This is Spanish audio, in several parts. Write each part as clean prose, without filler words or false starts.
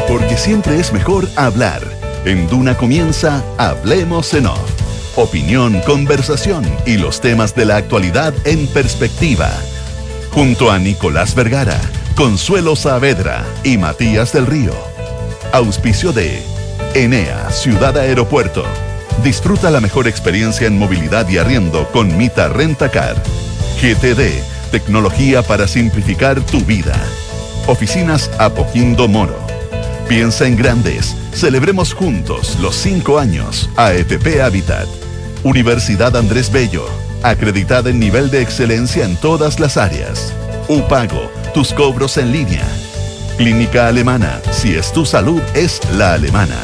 Porque siempre es mejor hablar. En Duna comienza Hablemos en Off. Opinión, conversación y los temas de la actualidad en perspectiva. Junto a Nicolás Vergara, Consuelo Saavedra y Matías del Río. Auspicio de Enea, Ciudad Aeropuerto. Disfruta la mejor experiencia en movilidad y arriendo con Mita Rentacar. GTD, tecnología para simplificar tu vida. Oficinas Apoquindo Moro. Piensa en grandes. Celebremos juntos los 5 años. AFP Habitat. Universidad Andrés Bello. Acreditada en nivel de excelencia en todas las áreas. Upago, tus cobros en línea. Clínica Alemana. Si es tu salud, es la alemana.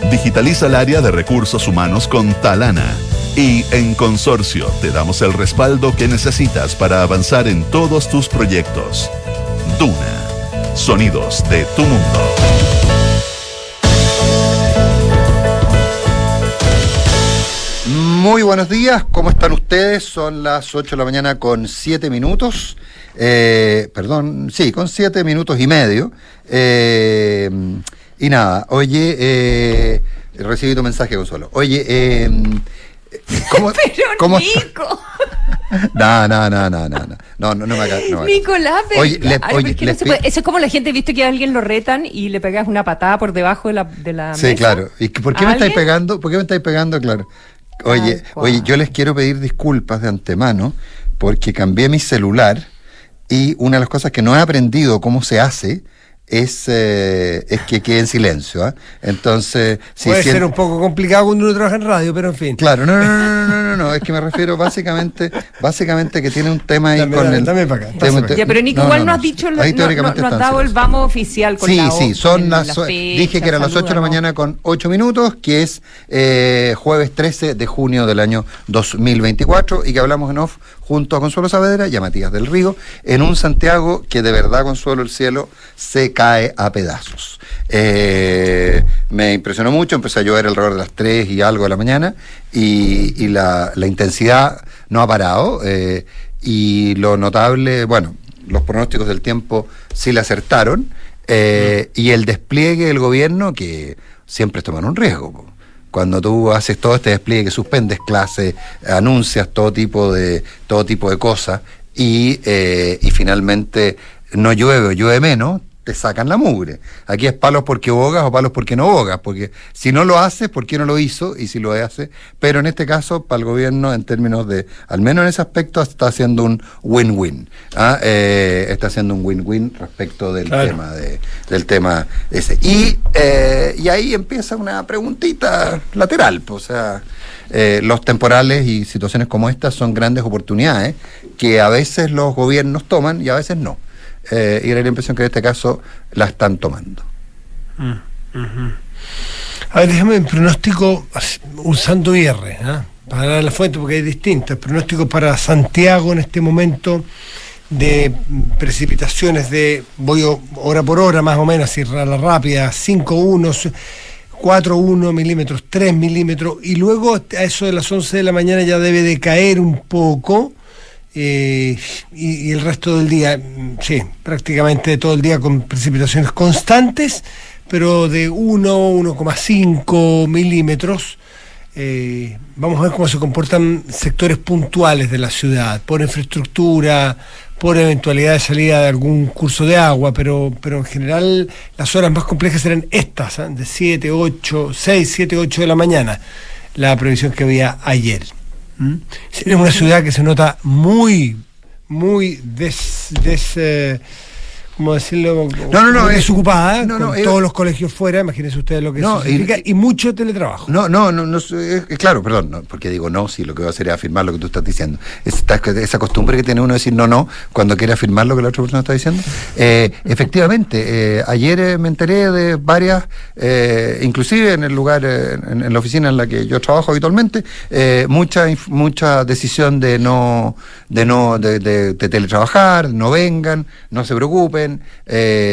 Digitaliza el área de recursos humanos con Talana. Y en Consorcio te damos el respaldo que necesitas para avanzar en todos tus proyectos. Duna. Sonidos de tu mundo. Muy buenos días, ¿cómo están ustedes? Son las 8 de la mañana con 7 minutos. Con 7 minutos y medio. Y nada, oye, recibí tu mensaje, Consuelo. Oye, ¿cómo Nico. No me hagas. Nicolás, Oye, eso es como la gente, viste que a alguien lo retan y le pegas una patada por debajo de la sí, mesa. Claro. ¿Y por qué me estáis pegando? ¿Por qué me estáis pegando? Claro. Oye, yo les quiero pedir disculpas de antemano porque cambié mi celular y una de las cosas que no he aprendido cómo se hace es que quede en silencio, ¿eh? Entonces puede ser un poco complicado cuando uno trabaja en radio, pero en fin. Claro, no, es que me refiero básicamente que tiene un tema ahí dame para acá. Ya, pero Nico, igual no has dicho, no has dado el vamos oficial con dije que eran las 8 de la mañana con 8 minutos, que es jueves 13 de junio del año 2024 y que hablamos en off junto a Consuelo Saavedra y a Matías del Río en un Santiago que de verdad, Consuelo, el cielo se cae a pedazos. Me impresionó mucho, empezó a llover alrededor de las 3 y algo de la mañana y la intensidad no ha parado y lo notable, bueno, los pronósticos del tiempo sí le acertaron y el despliegue del gobierno que siempre toman un riesgo. Cuando tú haces todo este despliegue que suspendes clases, anuncias todo tipo de cosas y finalmente no llueve o llueve menos, te sacan la mugre. Aquí es palos porque bogas o palos porque no bogas, porque si no lo haces, ¿por qué no lo hizo? Y si lo hace, pero en este caso, para el gobierno, en términos de, al menos en ese aspecto, está haciendo un win-win. Está haciendo un win-win respecto del tema ese. Y ahí empieza una preguntita lateral, pues, o sea, los temporales y situaciones como estas son grandes oportunidades que a veces los gobiernos toman y a veces no. Y era la impresión que en este caso la están tomando. A ver, déjame un pronóstico usando IR, para dar la fuente porque hay distintas. Pronósticos para Santiago en este momento de precipitaciones voy hora por hora más o menos, así a la rápida, 5,1, 4,1 milímetros, 3 milímetros, y luego a eso de las 11 de la mañana ya debe de caer un poco. Y el resto del día, sí, prácticamente todo el día con precipitaciones constantes, pero de 1,5 milímetros. Vamos a ver cómo se comportan sectores puntuales de la ciudad, por infraestructura, por eventualidad de salida de algún curso de agua, pero en general las horas más complejas serán estas, de 7, 8 de la mañana, la previsión que había ayer. Es una ciudad que se nota muy ¿cómo decirlo? Desocupada, con todos los colegios fuera, imagínense ustedes lo que eso significa, y mucho teletrabajo. Claro, perdón, porque digo no, sí, lo que voy a hacer es afirmar lo que tú estás diciendo. Esa costumbre que tiene uno de decir no, cuando quiere afirmar lo que la otra persona está diciendo. Efectivamente, ayer me enteré de varias, inclusive en el lugar, en la oficina en la que yo trabajo habitualmente, mucha decisión de teletrabajar, no vengan, no se preocupen, llueven.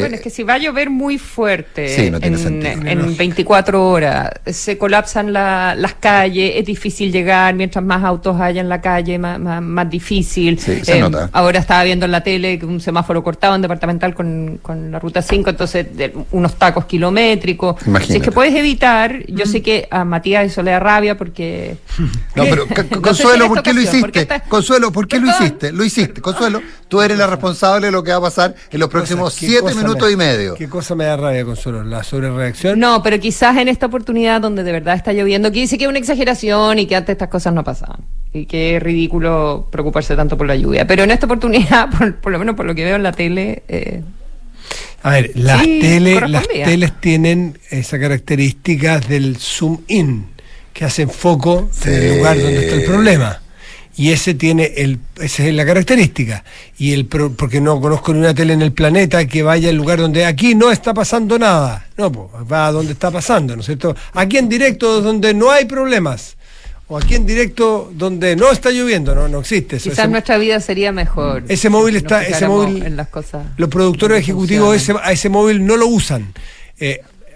Bueno, es que si va a llover muy fuerte sí, no tiene sentido. En 24 horas, se colapsan las calles, es difícil llegar, mientras más autos haya en la calle, más difícil. Sí, se nota. Ahora estaba viendo en la tele que un semáforo cortado en Departamental con la Ruta 5, entonces unos tacos kilométricos. Imagínate. Si es que puedes evitar, yo sé que a Matías eso le da rabia porque... No, pero Consuelo, ¿por qué lo hiciste? Consuelo, ¿por qué lo hiciste? Lo hiciste, Consuelo. Tú eres la responsable de lo que va a pasar en los próximos 7 minutos y medio. ¿Qué cosa me da rabia, Consuelo? ¿La sobrereacción? No, pero quizás en esta oportunidad donde de verdad está lloviendo, que dice que es una exageración y que antes estas cosas no pasaban. Y que es ridículo preocuparse tanto por la lluvia. Pero en esta oportunidad, por lo menos por lo que veo en la tele... A ver, las sí, teles tienen esa característica del zoom in, que hacen foco en el lugar donde está el problema. Y esa es la característica. Y porque no conozco ni una tele en el planeta que vaya al lugar donde aquí no está pasando nada. No, pues va a donde está pasando, ¿no es cierto? Aquí en directo donde no hay problemas. O aquí en directo donde no está lloviendo, no existe eso. Quizás nuestra vida sería mejor. Ese móvil está, en las cosas, los productores ejecutivos a ese móvil no lo usan.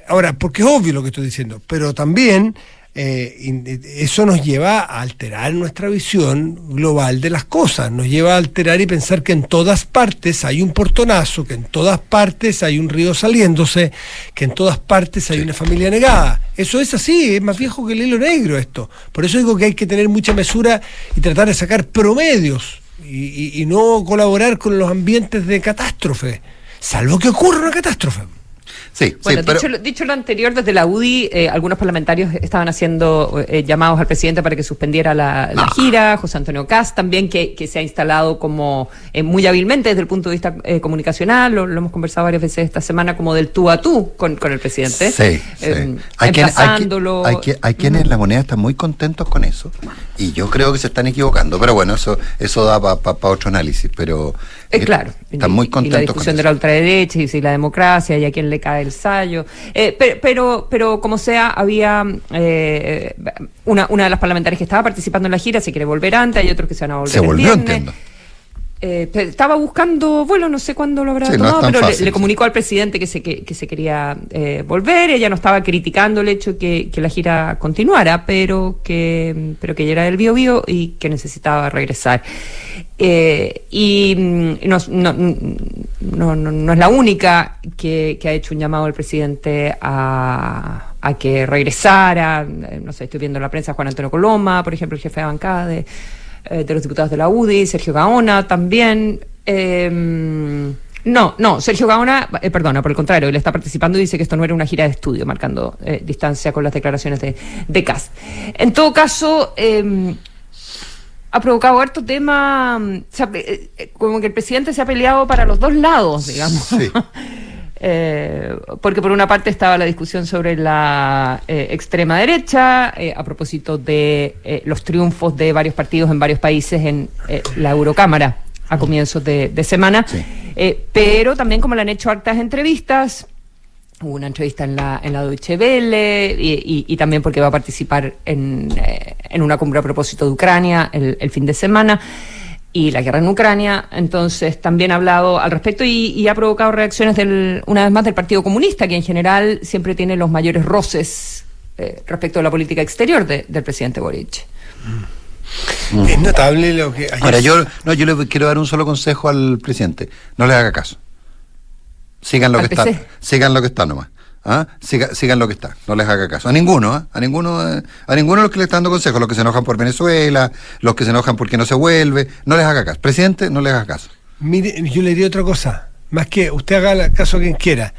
Ahora, porque es obvio lo que estoy diciendo, pero también eso nos lleva a alterar nuestra visión global de las cosas, nos lleva a alterar y pensar que en todas partes hay un portonazo, que en todas partes hay un río saliéndose, que en todas partes hay una familia negada. Eso es así, es más viejo que el hilo negro esto. Por eso digo que hay que tener mucha mesura y tratar de sacar promedios y no colaborar con los ambientes de catástrofe, salvo que ocurra una catástrofe. Sí, bueno, sí, pero... dicho lo anterior, desde la UDI, algunos parlamentarios estaban haciendo llamados al presidente para que suspendiera la gira. José Antonio Kast también, que se ha instalado como muy hábilmente desde el punto de vista comunicacional, lo hemos conversado varias veces esta semana, como del tú a tú con el presidente. Sí, sí. Hay quienes en La Moneda están muy contentos con eso, y yo creo que se están equivocando, pero bueno, eso da para otro análisis, pero claro, están muy contentos y la discusión con de la ultraderecha y si la democracia y a quién le cae el sayo, pero como sea, había una de las parlamentarias que estaba participando en la gira se quiere volver antes, hay otros que se van a volver. Se volvió, entiendo. Estaba buscando vuelo, no sé cuándo lo habrá tomado, pero le comunicó al presidente que se quería volver. Ella no estaba criticando el hecho que la gira continuara, pero que ella era del Biobío y que necesitaba regresar. Y no es la única que ha hecho un llamado al presidente a que regresara. No sé, estoy viendo en la prensa Juan Antonio Coloma, por ejemplo, el jefe de bancada de los diputados de la UDI, Sergio Gaona también. Sergio Gaona, perdona, por el contrario, él está participando y dice que esto no era una gira de estudio, marcando distancia con las declaraciones de Kast. En todo caso, ha provocado harto tema, como que el presidente se ha peleado para los dos lados, digamos. Sí. Porque por una parte estaba la discusión sobre la extrema derecha, a propósito de los triunfos de varios partidos en varios países en la Eurocámara a comienzos de semana, sí. Pero también como le han hecho hartas entrevistas. Hubo una entrevista en la Deutsche Welle y también porque va a participar en una cumbre a propósito de Ucrania el fin de semana y la guerra en Ucrania. Entonces también ha hablado al respecto y ha provocado reacciones una vez más del Partido Comunista, que en general siempre tiene los mayores roces respecto a la política exterior del presidente Boric. Es notable lo que... Ahora, yo le quiero dar un solo consejo al presidente: no le haga caso. Sigan lo que está nomás. Sigan lo que está, no les haga caso. A ninguno de los que le están dando consejos, los que se enojan por Venezuela, los que se enojan porque no se vuelve, no les haga caso. Presidente, no les haga caso. Mire, yo le diría otra cosa, más que usted haga caso a quien quiera,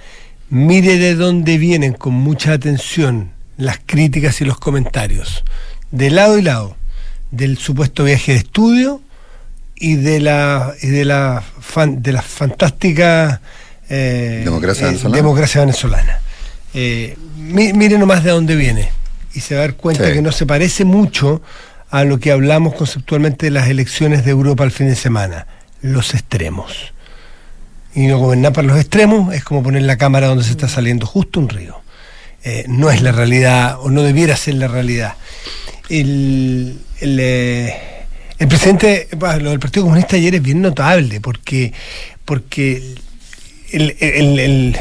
mire de dónde vienen con mucha atención las críticas y los comentarios, de lado y lado, del supuesto viaje de estudio y de la fantástica democracia venezolana. Mire nomás de dónde viene y se va a dar cuenta que no se parece mucho a lo que hablamos conceptualmente de las elecciones de Europa el fin de semana, los extremos. Y no gobernar para los extremos es como poner la cámara donde se está saliendo justo un río. No es la realidad, o no debiera ser la realidad. El presidente, lo del Partido Comunista ayer es bien notable porque el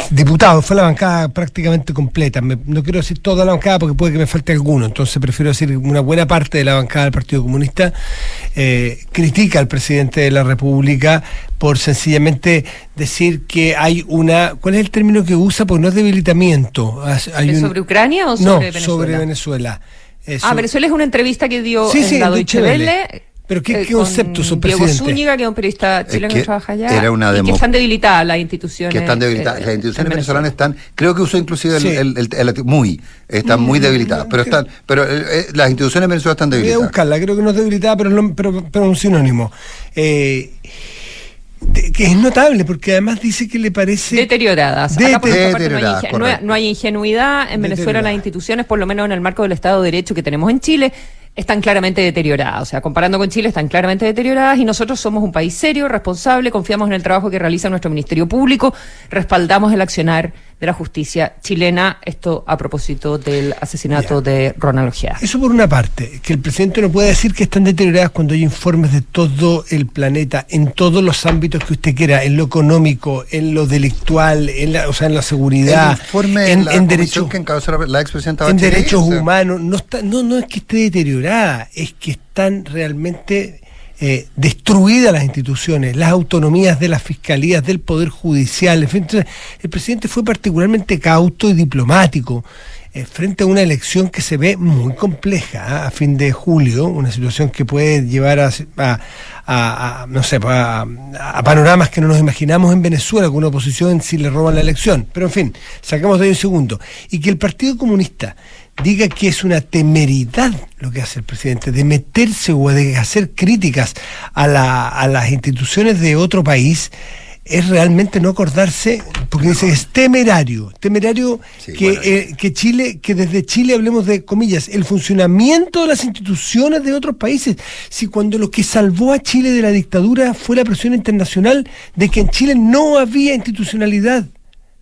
diputado, fue la bancada prácticamente completa. No quiero decir toda la bancada porque puede que me falte alguno, entonces prefiero decir una buena parte de la bancada del Partido Comunista critica al presidente de la República por sencillamente decir que hay una... ¿Cuál es el término que usa? Porque no es debilitamiento. ¿Sobre Ucrania o sobre Venezuela? No, sobre Venezuela. Venezuela es una entrevista que dio en la Deutsche Welle. ¿Pero qué concepto su Diego presidente? Zúñiga, que es un periodista chileno que trabaja allá, era una y que están debilitadas las instituciones. Que están debilitadas. Las instituciones venezolanas están, creo que usó inclusive están muy debilitadas. Pero las instituciones venezolanas están debilitadas. Voy a buscarla, creo que no es debilitada, pero es un sinónimo. Que es notable, porque además dice que le parece... Deterioradas. Deterioradas, no hay ingenuidad. En Venezuela las instituciones, por lo menos en el marco del Estado de Derecho que tenemos en Chile, están claramente deterioradas. O sea, comparando con Chile, están claramente deterioradas, y nosotros somos un país serio, responsable, confiamos en el trabajo que realiza nuestro Ministerio Público, respaldamos el accionar de la justicia chilena. Esto a propósito del asesinato de Ronald Ojeda. Eso por una parte, que el presidente no puede decir que están deterioradas cuando hay informes de todo el planeta, en todos los ámbitos que usted quiera, en lo económico, en lo delictual, en la seguridad, en derechos que encabezó la expresidenta Bachelet, en derechos humanos. No es que esté deteriorada, es que están realmente destruidas las instituciones, las autonomías de las fiscalías, del Poder Judicial. En fin, entonces, el presidente fue particularmente cauto y diplomático frente a una elección que se ve muy compleja a fin de julio, una situación que puede llevar a panoramas que no nos imaginamos en Venezuela, con una oposición si le roban la elección. Pero en fin, sacamos de ahí un segundo. Y que el Partido Comunista diga que es una temeridad lo que hace el presidente, de meterse o de hacer críticas a las instituciones de otro país, es realmente no acordarse, porque dice que es temerario sí, que desde Chile hablemos de, comillas, el funcionamiento de las instituciones de otros países. Si cuando lo que salvó a Chile de la dictadura fue la presión internacional de que en Chile no había institucionalidad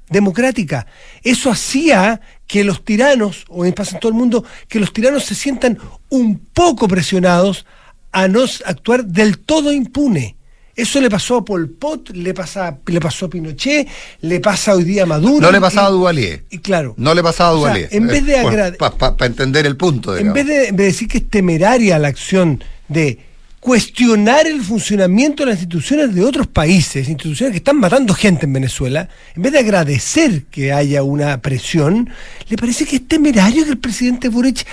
democrática, eso hacía que los tiranos, o pasa en todo el mundo, que los tiranos se sientan un poco presionados a no actuar del todo impune. Eso le pasó a Pol Pot, le pasó a Pinochet, le pasa hoy día a Maduro. No le pasaba a Duvalier. Y claro. No le pasaba a Duvalier. O sea, en vez de para entender el punto, digamos. En vez de decir que es temeraria la acción de cuestionar el funcionamiento de las instituciones de otros países, instituciones que están matando gente en Venezuela, en vez de agradecer que haya una presión, le parece que es temerario que el presidente Boric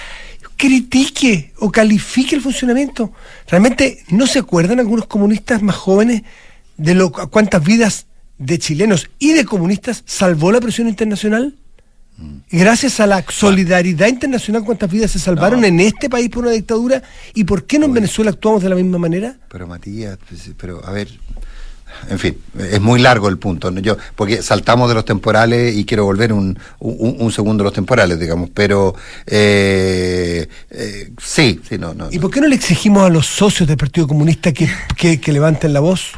critique o califique el funcionamiento. ¿Realmente no se acuerdan algunos comunistas más jóvenes de cuántas vidas de chilenos y de comunistas salvó la presión internacional? Y gracias a la solidaridad internacional, ¿cuántas vidas se salvaron en este país por una dictadura? ¿Y por qué no en Venezuela actuamos de la misma manera? Pero Matías, a ver, en fin, es muy largo el punto, ¿no? Porque saltamos de los temporales y quiero volver un segundo a los temporales, digamos, pero sí, no. ¿Y por qué no le exigimos a los socios del Partido Comunista que levanten la voz?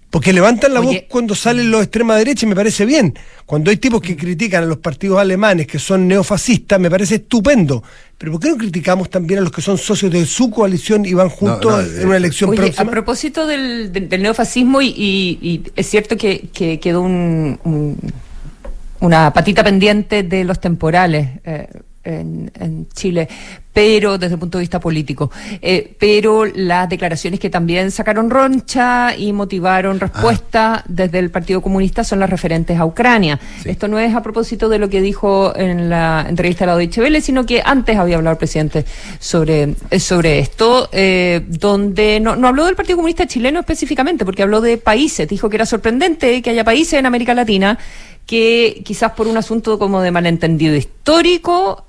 Porque levantan la voz cuando salen los extrema derecha y me parece bien. Cuando hay tipos que critican a los partidos alemanes que son neofascistas, me parece estupendo. Pero ¿por qué no criticamos también a los que son socios de su coalición y van juntos en una elección próxima? A propósito del neofascismo, y es cierto que quedó una patita pendiente de los temporales en Chile, pero desde el punto de vista político, pero las declaraciones que también sacaron roncha y motivaron respuesta desde el Partido Comunista son las referentes a Ucrania. Sí. Esto no es a propósito de lo que dijo en la entrevista a la Deutsche Welle, sino que antes había hablado el presidente sobre esto, donde no habló del Partido Comunista chileno específicamente, porque habló de países. Dijo que era sorprendente que haya países en América Latina que quizás por un asunto como de malentendido histórico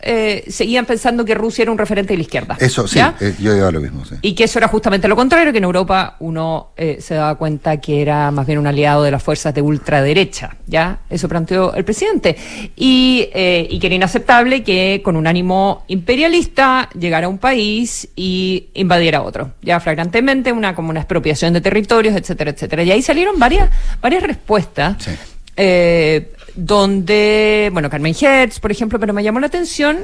seguían pensando que Rusia era un referente de la izquierda. Eso, sí, yo digo lo mismo, sí. Y que eso era justamente lo contrario, que en Europa uno se daba cuenta que era más bien un aliado de las fuerzas de ultraderecha, ¿ya? Eso planteó el presidente. Y que era inaceptable que con un ánimo imperialista llegara a un país y invadiera otro, ya flagrantemente, como una expropiación de territorios, etcétera, etcétera. Y ahí salieron varias respuestas. Sí. Donde, Carmen Hertz, por ejemplo, pero me llamó la atención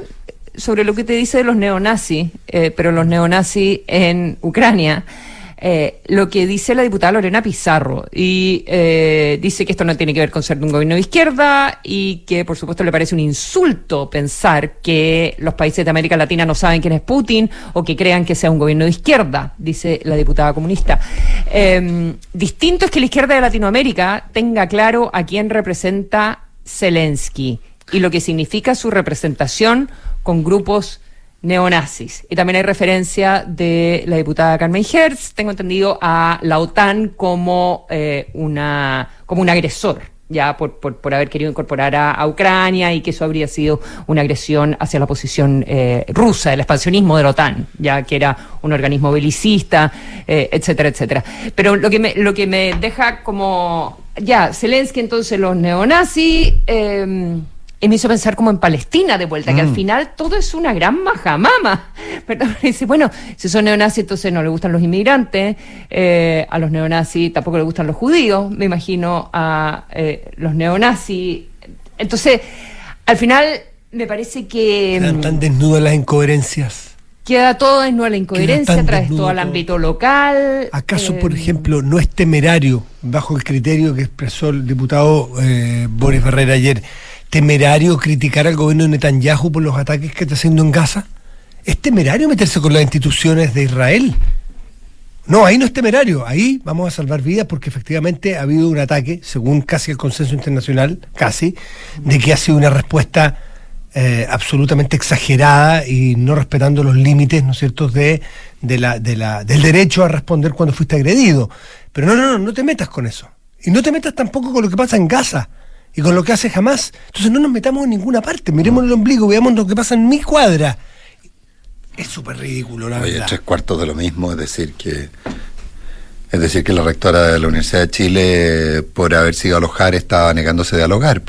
sobre lo que te dice de los neonazis, pero los neonazis en Ucrania, lo que dice la diputada Lorena Pizarro, y dice que esto no tiene que ver con ser de un gobierno de izquierda y que por supuesto le parece un insulto pensar que los países de América Latina no saben quién es Putin o que crean que sea un gobierno de izquierda, dice la diputada comunista. Distinto es que la izquierda de Latinoamérica tenga claro a quién representa Zelensky y lo que significa su representación con grupos neonazis. Y también hay referencia de la diputada Carmen Hertz, tengo entendido, a la OTAN como un agresor, ya por haber querido incorporar a Ucrania, y que eso habría sido una agresión hacia la posición rusa, el expansionismo de la OTAN, ya que era un organismo belicista, etcétera, etcétera. Pero lo que me deja como, ya, Zelensky, entonces los neonazis, y me hizo pensar como en Palestina de vuelta, que al final todo es una gran majamama. Pero dice, bueno, si son neonazis, entonces no le gustan los inmigrantes, a los neonazis tampoco le gustan los judíos, me imagino, a los neonazis. Entonces, al final, me parece que Quedan tan desnudas las incoherencias. Queda todo desnuda la incoherencia, traes todo al ámbito local. ¿Acaso, por ejemplo, no es temerario, bajo el criterio que expresó el diputado Boris Barrera ayer, temerario criticar al gobierno de Netanyahu por los ataques que está haciendo en Gaza? ¿Es temerario meterse con las instituciones de Israel? No, ahí no es temerario, ahí vamos a salvar vidas, porque efectivamente ha habido un ataque, según casi el consenso internacional, casi, de que ha sido una respuesta absolutamente exagerada y no respetando los límites, ¿no es cierto?, del derecho a responder cuando fuiste agredido. Pero no te metas con eso. Y no te metas tampoco con lo que pasa en Gaza y con lo que hace Hamás. Entonces no nos metamos en ninguna parte, miremos el ombligo, veamos lo que pasa en mi cuadra. Es súper ridículo, la verdad. 3/4 de lo mismo, es decir que la rectora de la Universidad de Chile, por haber sido alojar, estaba negándose de dialogar,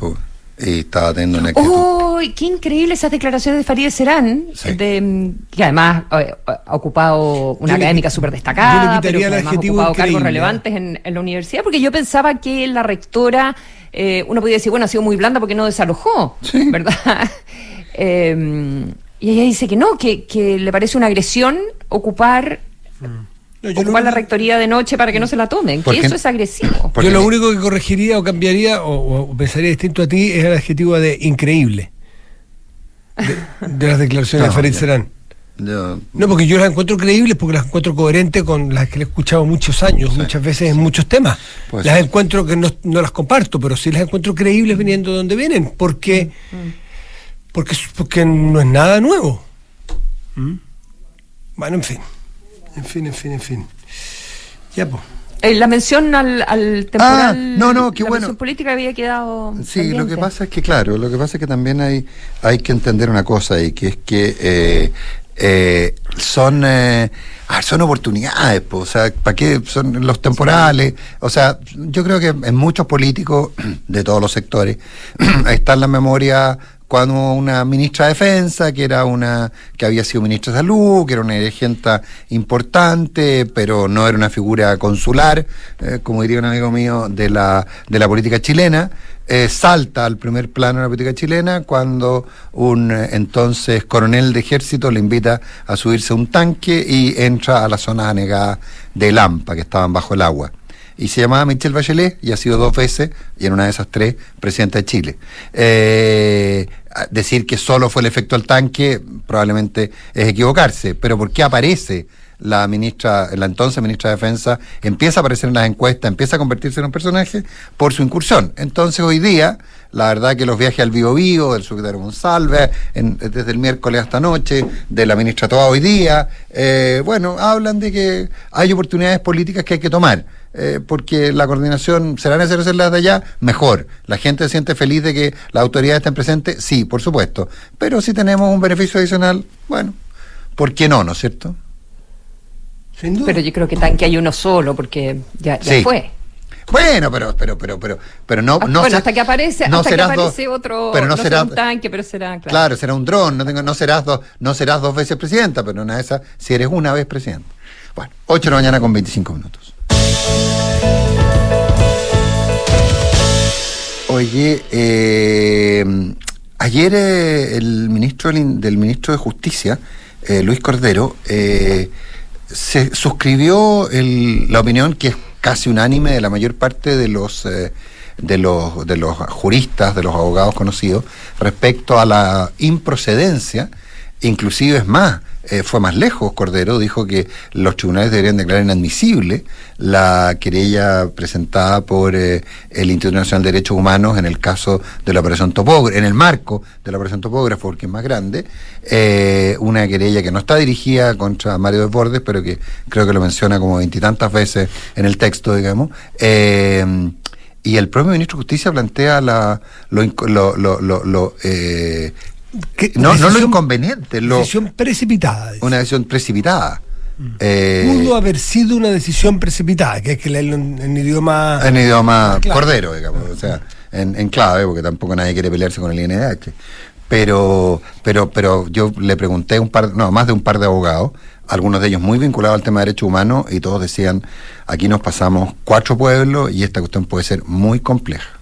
y estaba teniendo una actitud. ¡Oh! ¡Qué increíble esas declaraciones de Farideh Serán! Sí. Que además ha ocupado una académica súper destacada, pero que además ha ocupado cargos relevantes en la universidad, porque yo pensaba que la rectora, uno podía decir, bueno, ha sido muy blanda porque no desalojó, sí, ¿verdad? Y ella dice que no, que le parece una agresión ocupar la rectoría de noche para que no se la tomen, que eso es agresivo. Yo lo único que corregiría o cambiaría o pensaría distinto a ti es el adjetivo de increíble de las declaraciones de Farideh Serán. No, porque yo las encuentro creíbles, porque las encuentro coherentes con las que le he escuchado muchos años, muchas veces en muchos temas. Las encuentro que no las comparto, pero sí las encuentro creíbles viniendo de donde vienen, porque no es nada nuevo. Bueno, en fin. Ya, pues. La mención al temporal, qué la bueno. mención política había quedado sí, pendiente. lo que pasa es que también hay que entender una cosa, y que es que son oportunidades, o sea, ¿para qué son los temporales? O sea, yo creo que en muchos políticos de todos los sectores está en la memoria cuando una ministra de Defensa, que había sido ministra de Salud, que era una dirigente importante, pero no era una figura consular, como diría un amigo mío, de la política chilena, salta al primer plano de la política chilena cuando un entonces coronel de ejército le invita a subirse a un tanque y entra a las zonas anegadas de Lampa, que estaban bajo el agua. Y se llamaba Michelle Bachelet, y ha sido 2 veces, y en una de esas 3, presidenta de Chile. Decir que solo fue el efecto del tanque probablemente es equivocarse, pero ¿por qué aparece la entonces ministra de Defensa, empieza a aparecer en las encuestas, empieza a convertirse en un personaje por su incursión? Entonces hoy día, la verdad que los viajes al Biobío, del subsecretario Monsalve, desde el miércoles hasta anoche, de la ministra Toa hoy día, hablan de que hay oportunidades políticas que hay que tomar. Porque la coordinación será necesario hacerla de allá, mejor. La gente se siente feliz de que las autoridades estén presentes, sí, por supuesto. Pero si tenemos un beneficio adicional, bueno, ¿por qué no, no es cierto? Sin duda. Pero yo creo que tanque hay uno solo, porque ya fue. Bueno, pero no. Bueno, hasta que aparece otro. Pero no será un tanque, pero será. Claro, será un dron. No serás 2 veces presidenta, pero una de esas, si eres una vez presidenta. Bueno, 8 de la mañana con 25 minutos. Oye, ayer el ministro del ministro de Justicia, Luis Cordero, se suscribió la opinión que es casi unánime de la mayor parte de los juristas, de los abogados conocidos, respecto a la improcedencia. Inclusive es más, fue más lejos. Cordero dijo que los tribunales deberían declarar inadmisible la querella presentada por el Instituto Nacional de Derechos Humanos en el caso de la Operación Topógrafo, en el marco de la Operación Topógrafo, porque es más grande, una querella que no está dirigida contra Mario Desbordes, pero que creo que lo menciona como 20 y tantas veces en el texto, digamos. Y el propio ministro de Justicia plantea lo inconveniente. Decisión precipitada. Una decisión precipitada. Pudo haber sido una decisión precipitada, que hay que leerlo en idioma... En idioma clave. Cordero, digamos, o sea, en clave, porque tampoco nadie quiere pelearse con el INDH. Pero yo le pregunté más de un par de abogados, algunos de ellos muy vinculados al tema de derechos humanos, y todos decían, aquí nos pasamos 4 pueblos y esta cuestión puede ser muy compleja.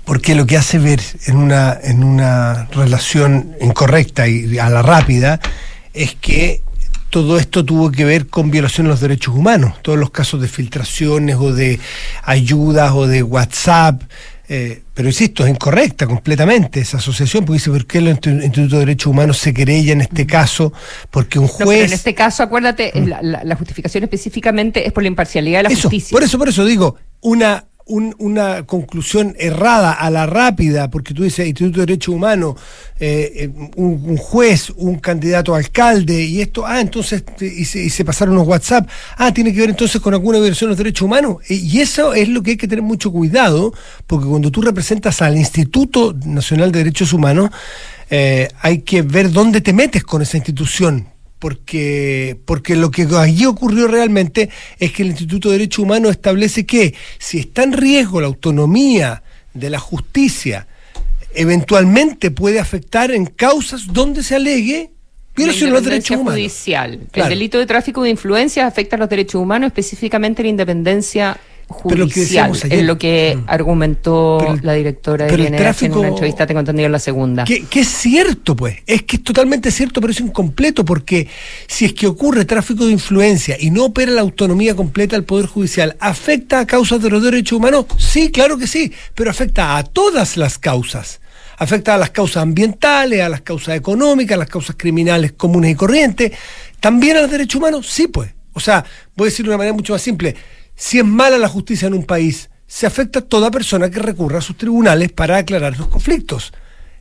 Porque lo que hace ver en una relación incorrecta y a la rápida es que todo esto tuvo que ver con violación de los derechos humanos, todos los casos de filtraciones o de ayudas o de WhatsApp, pero insisto, es incorrecta completamente esa asociación, porque dice, ¿por qué el Instituto de Derechos Humanos se querella en este caso? Porque un juez... No, pero en este caso, acuérdate, la justificación específicamente es por la imparcialidad de la justicia. Por eso digo, una conclusión errada a la rápida, porque tú dices Instituto de Derechos Humanos, un juez, un candidato a alcalde, y esto, entonces, y se pasaron los WhatsApp, tiene que ver entonces con alguna violación de los derechos humanos, y eso es lo que hay que tener mucho cuidado, porque cuando tú representas al Instituto Nacional de Derechos Humanos, hay que ver dónde te metes con esa institución, porque lo que allí ocurrió realmente es que el Instituto de Derechos Humanos establece que si está en riesgo la autonomía de la justicia, eventualmente puede afectar en causas donde se alegue violación de los derechos humanos. Judicial. Claro. El delito de tráfico de influencias afecta a los derechos humanos, específicamente la independencia judicial, es lo que argumentó la directora de INDH en una entrevista, tengo entendido, en la segunda. Que es cierto, pues, es que es totalmente cierto, pero es incompleto, porque si es que ocurre tráfico de influencia y no opera la autonomía completa del Poder Judicial, ¿afecta a causas de los derechos humanos? Sí, claro que sí, pero afecta a todas las causas. Afecta a las causas ambientales, a las causas económicas, a las causas criminales comunes y corrientes. ¿También a los derechos humanos? Sí, pues. O sea, voy a decirlo de una manera mucho más simple. Si es mala la justicia en un país, se afecta a toda persona que recurra a sus tribunales para aclarar sus conflictos.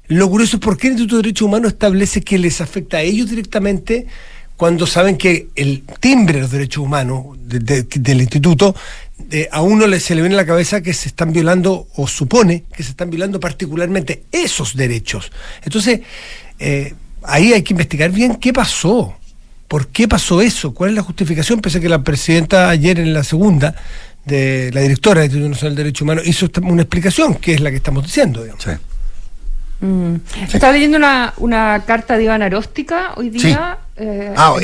Lo curioso es por qué el Instituto de Derechos Humanos establece que les afecta a ellos directamente cuando saben que el timbre de los derechos humanos del instituto, a uno se le viene a la cabeza que se están violando, o supone que se están violando particularmente esos derechos. Entonces, ahí hay que investigar bien qué pasó. ¿Por qué pasó eso? ¿Cuál es la justificación? Pese a que la presidenta ayer en la segunda, de la directora del Instituto Nacional de Derechos Humanos, hizo una explicación, que es la que estamos diciendo, digamos. Sí. Estaba leyendo una carta de Iván Aróstica hoy día. Sí.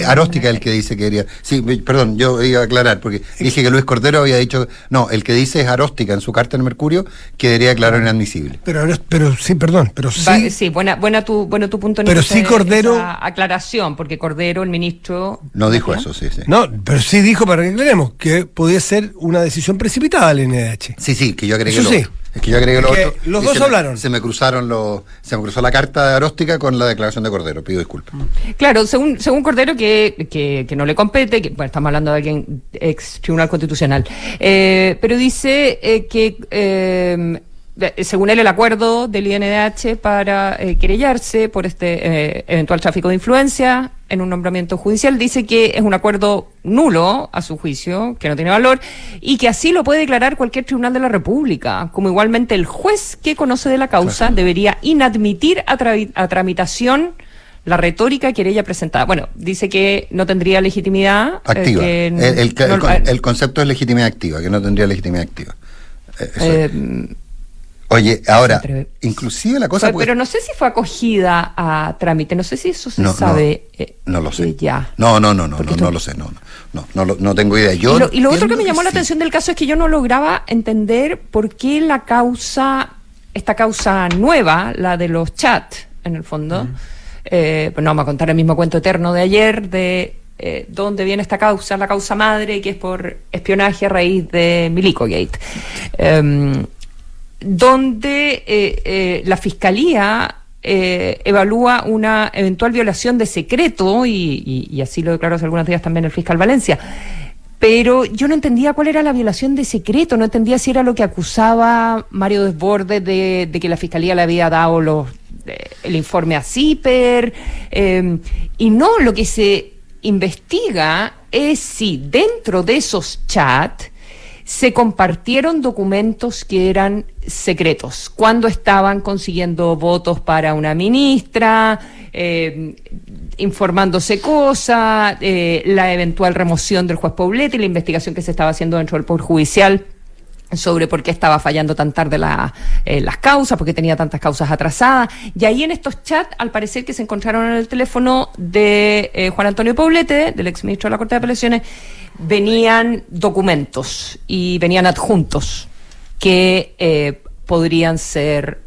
Aróstica el que dice que quería... Sí, perdón, yo iba a aclarar, porque dije que Luis Cordero había dicho... No, el que dice es Aróstica en su carta en Mercurio, que debería declarar inadmisible. Pero sí, perdón, pero sí... Sí, buena tu punto en pero sí Cordero... esa aclaración, porque Cordero, el ministro... No dijo eso, sí. No, pero sí dijo, para que aclaremos, que podía ser una decisión precipitada del INDH. Sí, que yo agregué eso lo sí. otro. Es que yo agregué lo otro. Los dos hablaron. Se me cruzó la carta de Aróstica con la declaración de Cordero, pido disculpas. Claro, según Cordero, que no le compete, bueno, estamos hablando de alguien ex Tribunal Constitucional, pero dice que según él, el acuerdo del INDH para querellarse por este eventual tráfico de influencia en un nombramiento judicial, dice que es un acuerdo nulo, a su juicio, que no tiene valor, y que así lo puede declarar cualquier tribunal de la República, como igualmente el juez que conoce de la causa debería inadmitir a tramitación la retórica querella presentada. Bueno, dice que no tendría legitimidad activa. El concepto es legitimidad activa, que no tendría legitimidad activa. Oye, ahora, inclusive la cosa... Pero no sé si fue acogida a trámite, no sé si eso se sabe. No lo sé. Ya. No lo sé, no tengo idea. Y lo otro que me llamó la atención del caso es que yo no lograba entender por qué esta causa nueva, la de los chats, en el fondo, pues no vamos a contar el mismo cuento eterno de ayer, de dónde viene esta causa, la causa madre, que es por espionaje a raíz de Milicogate, donde la Fiscalía evalúa una eventual violación de secreto, y así lo declaró hace algunos días también el fiscal Valencia. Pero yo no entendía cuál era la violación de secreto, no entendía si era lo que acusaba Mario Desbordes de que la Fiscalía le había dado el informe a CIPER, y no, lo que se investiga es si dentro de esos chats se compartieron documentos que eran secretos, cuando estaban consiguiendo votos para una ministra, informándose cosas, la eventual remoción del juez Poblete y la investigación que se estaba haciendo dentro del Poder Judicial sobre por qué estaba fallando tan tarde las causas, por qué tenía tantas causas atrasadas. Y ahí en estos chats, al parecer que se encontraron en el teléfono de Juan Antonio Poblete, del exministro de la Corte de Apelaciones, venían documentos y venían adjuntos que podrían ser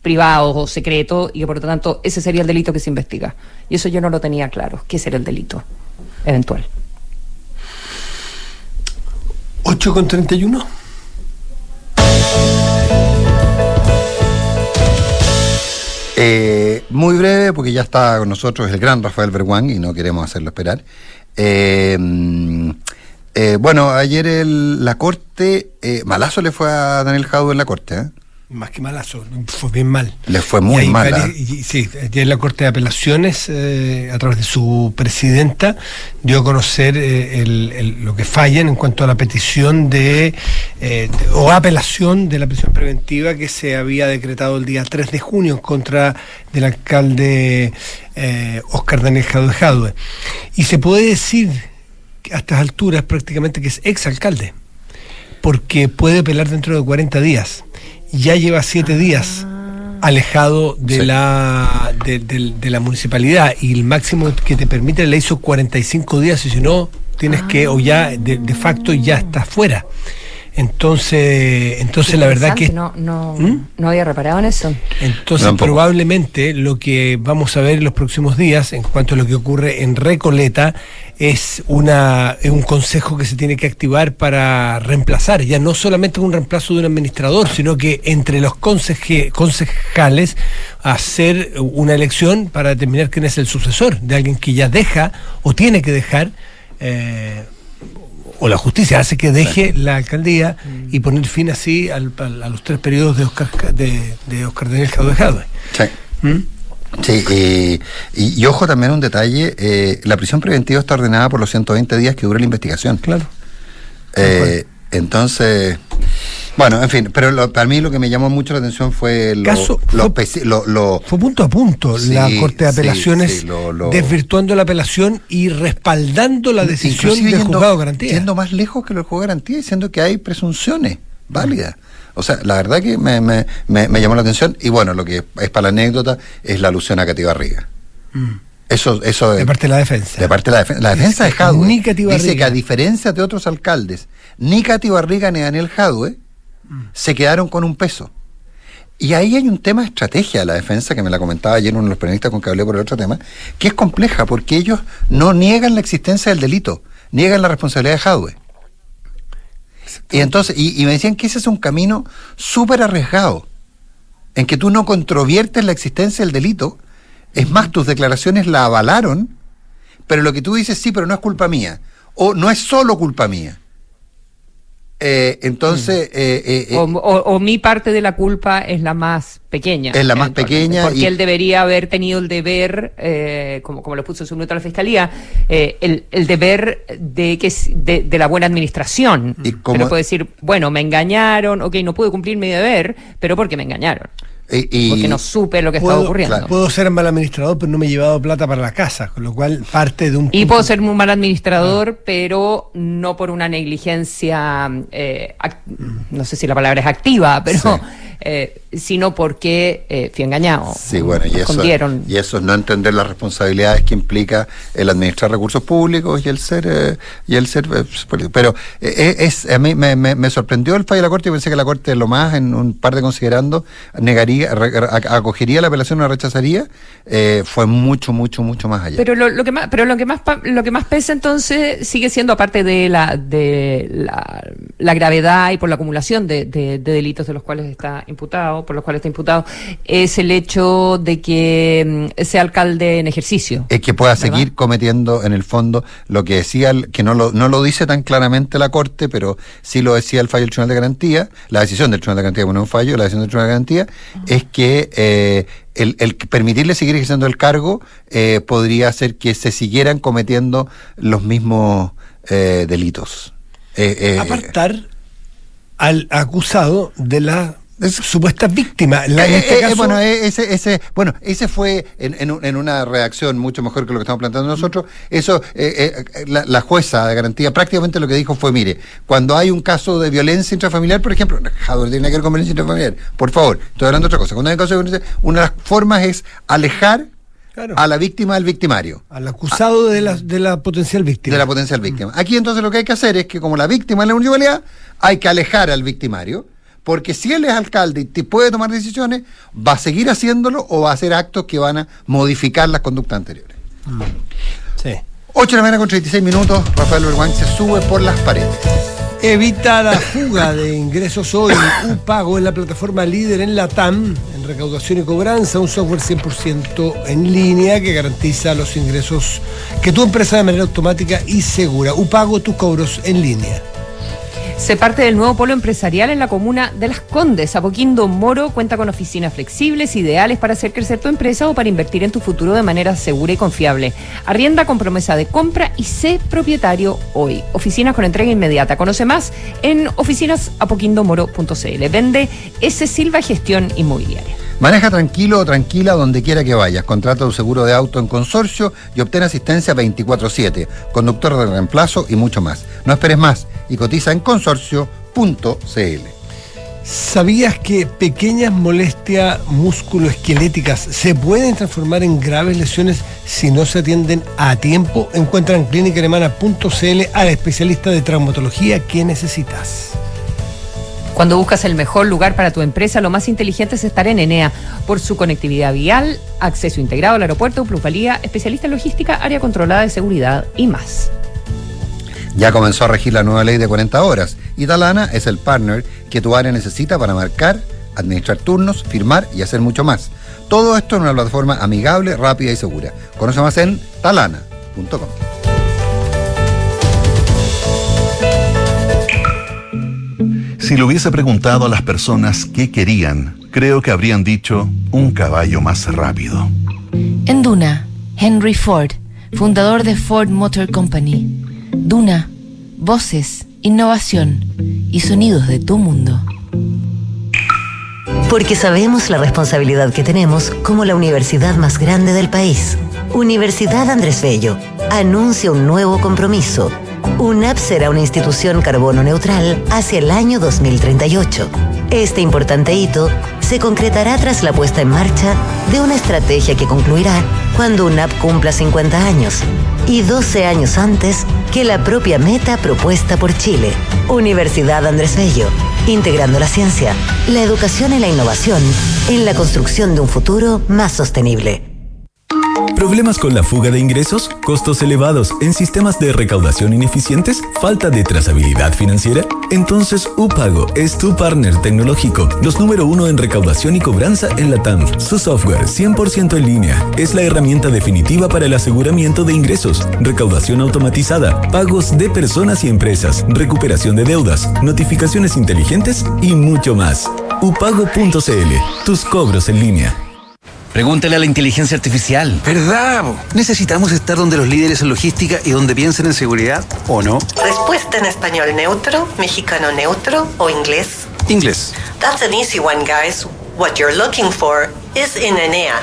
privados o secretos, y que por lo tanto ese sería el delito que se investiga. Y eso yo no lo tenía claro. ¿Qué será el delito eventual? 8:31. Muy breve, porque ya está con nosotros el gran Rafael Berguán y no queremos hacerlo esperar. Bueno, ayer la Corte, malazo le fue a Daniel Jadue en la Corte, ¿eh? Más que malazo, fue bien mal. Le fue muy mal. Sí, ayer la Corte de Apelaciones, a través de su presidenta, dio a conocer lo que fallan en cuanto a la petición o apelación de la prisión preventiva que se había decretado el día 3 de junio en contra del alcalde Óscar Daniel Jadue. Y se puede decir a estas alturas prácticamente que es exalcalde, porque puede apelar dentro de 40 días. Ya lleva 7 días alejado de la municipalidad, y el máximo que te permite la ley son 45 días, y si no, tienes que, o ya de facto ya estás fuera. Entonces la verdad que no había reparado en eso. Entonces probablemente lo que vamos a ver en los próximos días en cuanto a lo que ocurre en Recoleta es un consejo que se tiene que activar para reemplazar, ya no solamente un reemplazo de un administrador, sino que entre los concejales hacer una elección para determinar quién es el sucesor de alguien que ya deja o tiene que dejar, o la justicia hace que deje la alcaldía, y poner fin así a los 3 periodos de Óscar Daniel Jadue. Sí. Sí, y ojo también un detalle, la prisión preventiva está ordenada por los 120 días que dura la investigación. Claro. Entonces, bueno, en fin, pero para mí lo que me llamó mucho la atención fue fue punto a punto, sí, la Corte de Apelaciones desvirtuando la apelación y respaldando la decisión del juzgado de garantía. Yendo más lejos que el juzgado de garantía, diciendo que hay presunciones válidas. O sea, la verdad que me llamó la atención, y bueno, lo que es para la anécdota es la alusión a Cati Barriga. Eso de parte de la defensa. De parte de la defensa. La defensa de Jadue dice que, a diferencia de otros alcaldes, ni Cati Barriga ni Daniel Jadue se quedaron con un peso. Y ahí hay un tema de estrategia de la defensa, que me la comentaba ayer uno de los periodistas con que hablé por el otro tema, que es compleja, porque ellos no niegan la existencia del delito, niegan la responsabilidad de Jadue. Y entonces, y me decían que ese es un camino súper arriesgado, en que tú no controviertes la existencia del delito. Es más, tus declaraciones la avalaron, pero lo que tú dices, sí, pero no es culpa mía, o no es solo culpa mía. Entonces... o mi parte de la culpa es la más pequeña. Es la más pequeña. Porque él debería haber tenido el deber, como lo puso en su minuto a la Fiscalía, el deber de la buena administración. Pero puede decir, bueno, me engañaron, ok, no pude cumplir mi deber, pero porque me engañaron. Porque no supe lo que estaba ocurriendo. Claro. Puedo ser mal administrador, pero no me he llevado plata para la casa, con lo cual parte de un... Y puedo ser un mal administrador, pero no por una negligencia, no sé si la palabra es activa, pero sino porque fui engañado. Sí, bueno, y eso es no entender las responsabilidades que implica el administrar recursos públicos y el ser pero a mí me sorprendió el fallo de la Corte. Yo pensé que la Corte, lo más en un par de considerando, acogería la apelación o la rechazaría. Fue mucho más allá. Pero lo que más pesa entonces sigue siendo, aparte de la gravedad y por la acumulación de delitos por los cuales está imputado, es el hecho de que sea alcalde en ejercicio. Es que pueda seguir cometiendo, en el fondo, lo que decía, que no lo dice tan claramente la Corte, pero sí lo decía el fallo del Tribunal de Garantía, la decisión del Tribunal de Garantía, bueno, no un fallo, la decisión del Tribunal de Garantía, es que el permitirle seguir ejerciendo el cargo podría hacer que se siguieran cometiendo los mismos delitos. Apartar al acusado de la supuesta víctima. En este caso, ese fue en una reacción mucho mejor que lo que estamos planteando nosotros. Eso, la jueza de garantía prácticamente lo que dijo fue: mire, cuando hay un caso de violencia intrafamiliar, por ejemplo, no tiene que ver con violencia intrafamiliar, por favor, estoy hablando de otra cosa. Cuando hay un caso de violencia, una de las formas es alejar a la víctima del victimario. Al acusado de la potencial víctima. De la potencial víctima. Aquí entonces lo que hay que hacer es que, como la víctima es la municipalidad, hay que alejar al victimario, porque si él es alcalde y puede tomar decisiones, va a seguir haciéndolo o va a hacer actos que van a modificar las conductas anteriores. Sí. 8:36 a.m, Rafael Bergüán se sube por las paredes. Evita la fuga de ingresos hoy. UPago es la plataforma líder en la TAM en recaudación y cobranza, un software 100% en línea que garantiza los ingresos que tu empresa de manera automática y segura. UPago, tus cobros en línea. Se parte del nuevo polo empresarial en la comuna de Las Condes. Apoquindo Moro cuenta con oficinas flexibles, ideales para hacer crecer tu empresa o para invertir en tu futuro de manera segura y confiable. Arrienda con promesa de compra y sé propietario hoy. Oficinas con entrega inmediata. Conoce más en oficinasapoquindomoro.cl. Vende S. Silva Gestión Inmobiliaria. Maneja tranquilo o tranquila donde quiera que vayas. Contrata tu seguro de auto en Consorcio y obtén asistencia 24/7, conductor de reemplazo y mucho más. No esperes más y cotiza en consorcio.cl. ¿Sabías que pequeñas molestias musculoesqueléticas se pueden transformar en graves lesiones si no se atienden a tiempo? Encuentra en clínicaalemana.cl al especialista de traumatología que necesitas. Cuando buscas el mejor lugar para tu empresa, lo más inteligente es estar en Enea, por su conectividad vial, acceso integrado al aeropuerto, plusvalía, especialista en logística, área controlada de seguridad y más. Ya comenzó a regir la nueva ley de 40 horas y Talana es el partner que tu área necesita para marcar, administrar turnos, firmar y hacer mucho más. Todo esto en una plataforma amigable, rápida y segura. Conoce más en talana.com. Si le hubiese preguntado a las personas qué querían, creo que habrían dicho un caballo más rápido. En Duna, Henry Ford, fundador de Ford Motor Company. Duna, voces, innovación y sonidos de tu mundo. Porque sabemos la responsabilidad que tenemos como la universidad más grande del país. Universidad Andrés Bello anuncia un nuevo compromiso. UNAP será una institución carbono neutral hacia el año 2038. Este importante hito se concretará tras la puesta en marcha de una estrategia que concluirá cuando UNAP cumpla 50 años y 12 años antes que la propia meta propuesta por Chile. Universidad Andrés Bello, integrando la ciencia, la educación y la innovación en la construcción de un futuro más sostenible. ¿Problemas con la fuga de ingresos? ¿Costos elevados en sistemas de recaudación ineficientes? ¿Falta de trazabilidad financiera? Entonces UPago es tu partner tecnológico, los número 1 en recaudación y cobranza en la TAM. Su software 100% en línea es la herramienta definitiva para el aseguramiento de ingresos, recaudación automatizada, pagos de personas y empresas, recuperación de deudas, notificaciones inteligentes y mucho más. upago.cl, tus cobros en línea. Pregúntale a la inteligencia artificial. ¿Verdad? ¿Necesitamos estar donde los líderes en logística y donde piensen en seguridad o no? Respuesta en español neutro, mexicano neutro o inglés. Inglés. That's an easy one, guys. What you're looking for is in Enea.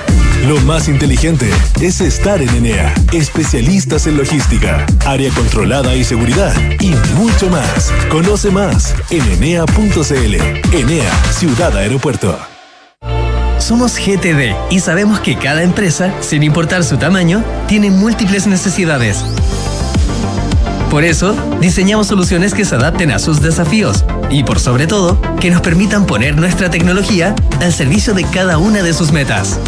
Lo más inteligente es estar en Enea. Especialistas en logística, área controlada y seguridad y mucho más. Conoce más en enea.cl. Enea, Ciudad Aeropuerto. Somos GTD y sabemos que cada empresa, sin importar su tamaño, tiene múltiples necesidades. Por eso, diseñamos soluciones que se adapten a sus desafíos y, por sobre todo, que nos permitan poner nuestra tecnología al servicio de cada una de sus metas.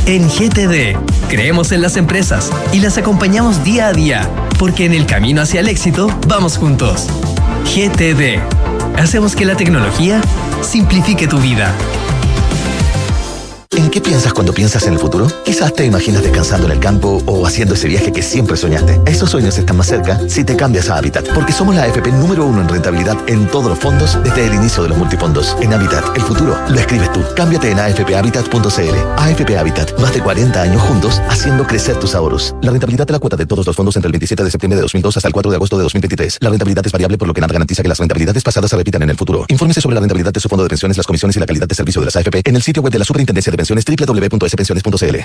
En GTD, creemos en las empresas y las acompañamos día a día, porque en el camino hacia el éxito vamos juntos. GTD. Hacemos que la tecnología simplifique tu vida. ¿En qué piensas cuando piensas en el futuro? Quizás te imaginas descansando en el campo o haciendo ese viaje que siempre soñaste. Esos sueños están más cerca si te cambias a Habitat, porque somos la AFP número 1 en rentabilidad en todos los fondos desde el inicio de los multifondos. En Habitat, el futuro lo escribes tú. Cámbiate en afphabitat.cl. AFP Habitat, más de 40 años juntos haciendo crecer tus ahorros. La rentabilidad de la cuota de todos los fondos entre el 27 de septiembre de 2002 hasta el 4 de agosto de 2023. La rentabilidad es variable, por lo que nada garantiza que las rentabilidades pasadas se repitan en el futuro. Infórmese sobre la rentabilidad de su fondo de pensiones, las comisiones y la calidad de servicio de las AFP en el sitio web de la Superintendencia de Pensiones www.spensiones.cl.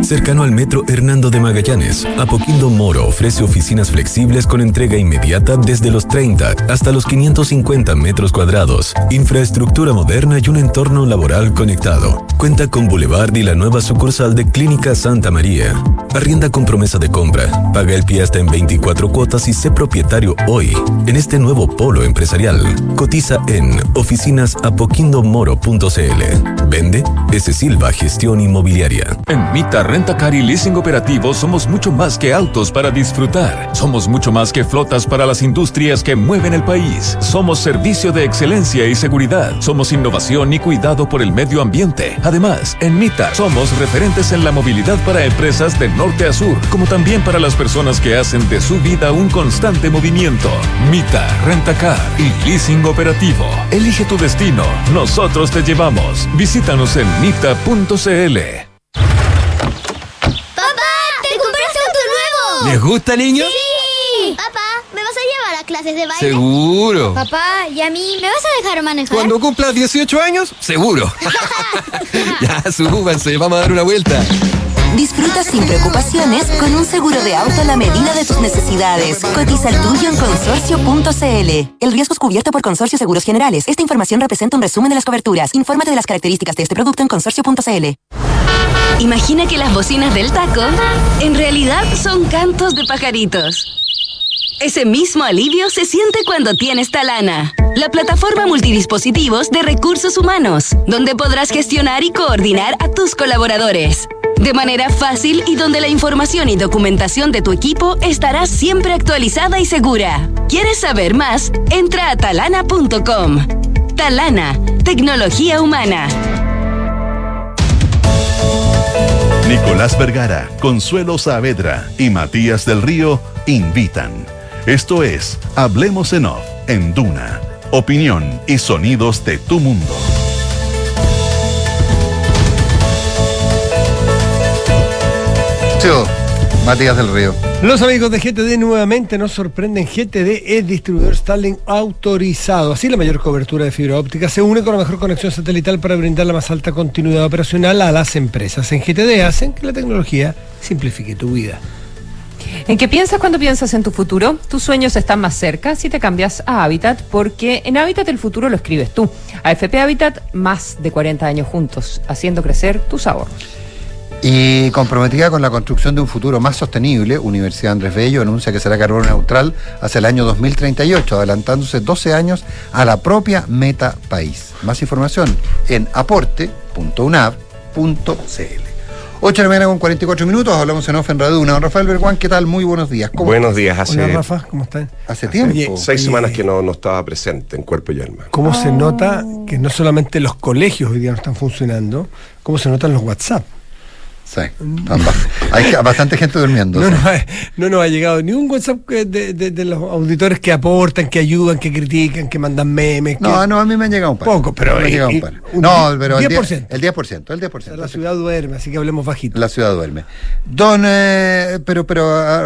Cercano al metro Hernando de Magallanes, Apoquindo Moro ofrece oficinas flexibles con entrega inmediata desde los 30 hasta los 550 metros cuadrados, infraestructura moderna y un entorno laboral conectado. Cuenta con Boulevard y la nueva sucursal de Clínica Santa María. Arrienda con promesa de compra, paga el pie hasta en 24 cuotas y sé propietario hoy en este nuevo polo empresarial. Cotiza en oficinasapoquindomoro.cl. Vende S. Silva Gestión Inmobiliaria. En Mita Rentacar y Leasing Operativo somos mucho más que autos para disfrutar. Somos mucho más que flotas para las industrias que mueven el país. Somos servicio de excelencia y seguridad. Somos innovación y cuidado por el medio ambiente. Además, en Mita somos referentes en la movilidad para empresas de norte a sur, como también para las personas que hacen de su vida un constante movimiento. Mita Rentacar y Leasing Operativo. Elige tu destino. Nosotros te llevamos. Visítanos en mita.cl. ¿Les gusta, niños? ¡Sí! Papá, ¿me vas a llevar a clases de baile? ¡Seguro! Papá, ¿y a mí me vas a dejar manejar? Cuando cumplas 18 años, seguro. Ya, súbanse, vamos a dar una vuelta. Disfruta sin preocupaciones con un seguro de auto a la medida de tus necesidades. Cotiza el tuyo en consorcio.cl. El riesgo es cubierto por Consorcio Seguros Generales. Esta información representa un resumen de las coberturas. Infórmate de las características de este producto en consorcio.cl. Imagina que las bocinas del taco en realidad son cantos de pajaritos. Ese mismo alivio se siente cuando tienes Talana, la plataforma multidispositivos de recursos humanos, donde podrás gestionar y coordinar a tus colaboradores de manera fácil y donde la información y documentación de tu equipo estará siempre actualizada y segura. ¿Quieres saber más? Entra a talana.com. Talana, tecnología humana. Nicolás Vergara, Consuelo Saavedra y Matías del Río invitan. Esto es Hablemos en Off en Duna. Opinión y sonidos de tu mundo. Matías del Río. Los amigos de GTD nuevamente nos sorprenden. GTD es distribuidor Starlink autorizado. Así, la mayor cobertura de fibra óptica se une con la mejor conexión satelital para brindar la más alta continuidad operacional a las empresas. En GTD hacen que la tecnología simplifique tu vida. ¿En qué piensas cuando piensas en tu futuro? Tus sueños están más cerca si te cambias a Habitat, porque en Habitat el futuro lo escribes tú. AFP Habitat, más de 40 años juntos, haciendo crecer tus ahorros. Y comprometida con la construcción de un futuro más sostenible, Universidad Andrés Bello anuncia que será carbono neutral hacia el año 2038, adelantándose 12 años a la propia meta país. Más información en aporte.unav.cl. 8 de la mañana con 44 minutos, hablamos en Off en Radio Duna. Don Rafael Berguán, ¿qué tal? Muy buenos días. Buenos días. Hola, Rafa, ¿cómo estás? Hace tiempo. 6 semanas que no estaba presente en cuerpo y alma. ¿Cómo se nota que no solamente los colegios hoy día no están funcionando, cómo se notan los WhatsApp? Sí, hay bastante gente durmiendo. No nos ha llegado ni un WhatsApp de los auditores que aportan, que ayudan, que critican, que mandan memes. No, a mí me han llegado un par. Poco, pero me han llegado un par. No, pero 10%. El 10%. La ciudad duerme, así que hablemos bajito. La ciudad duerme. Pero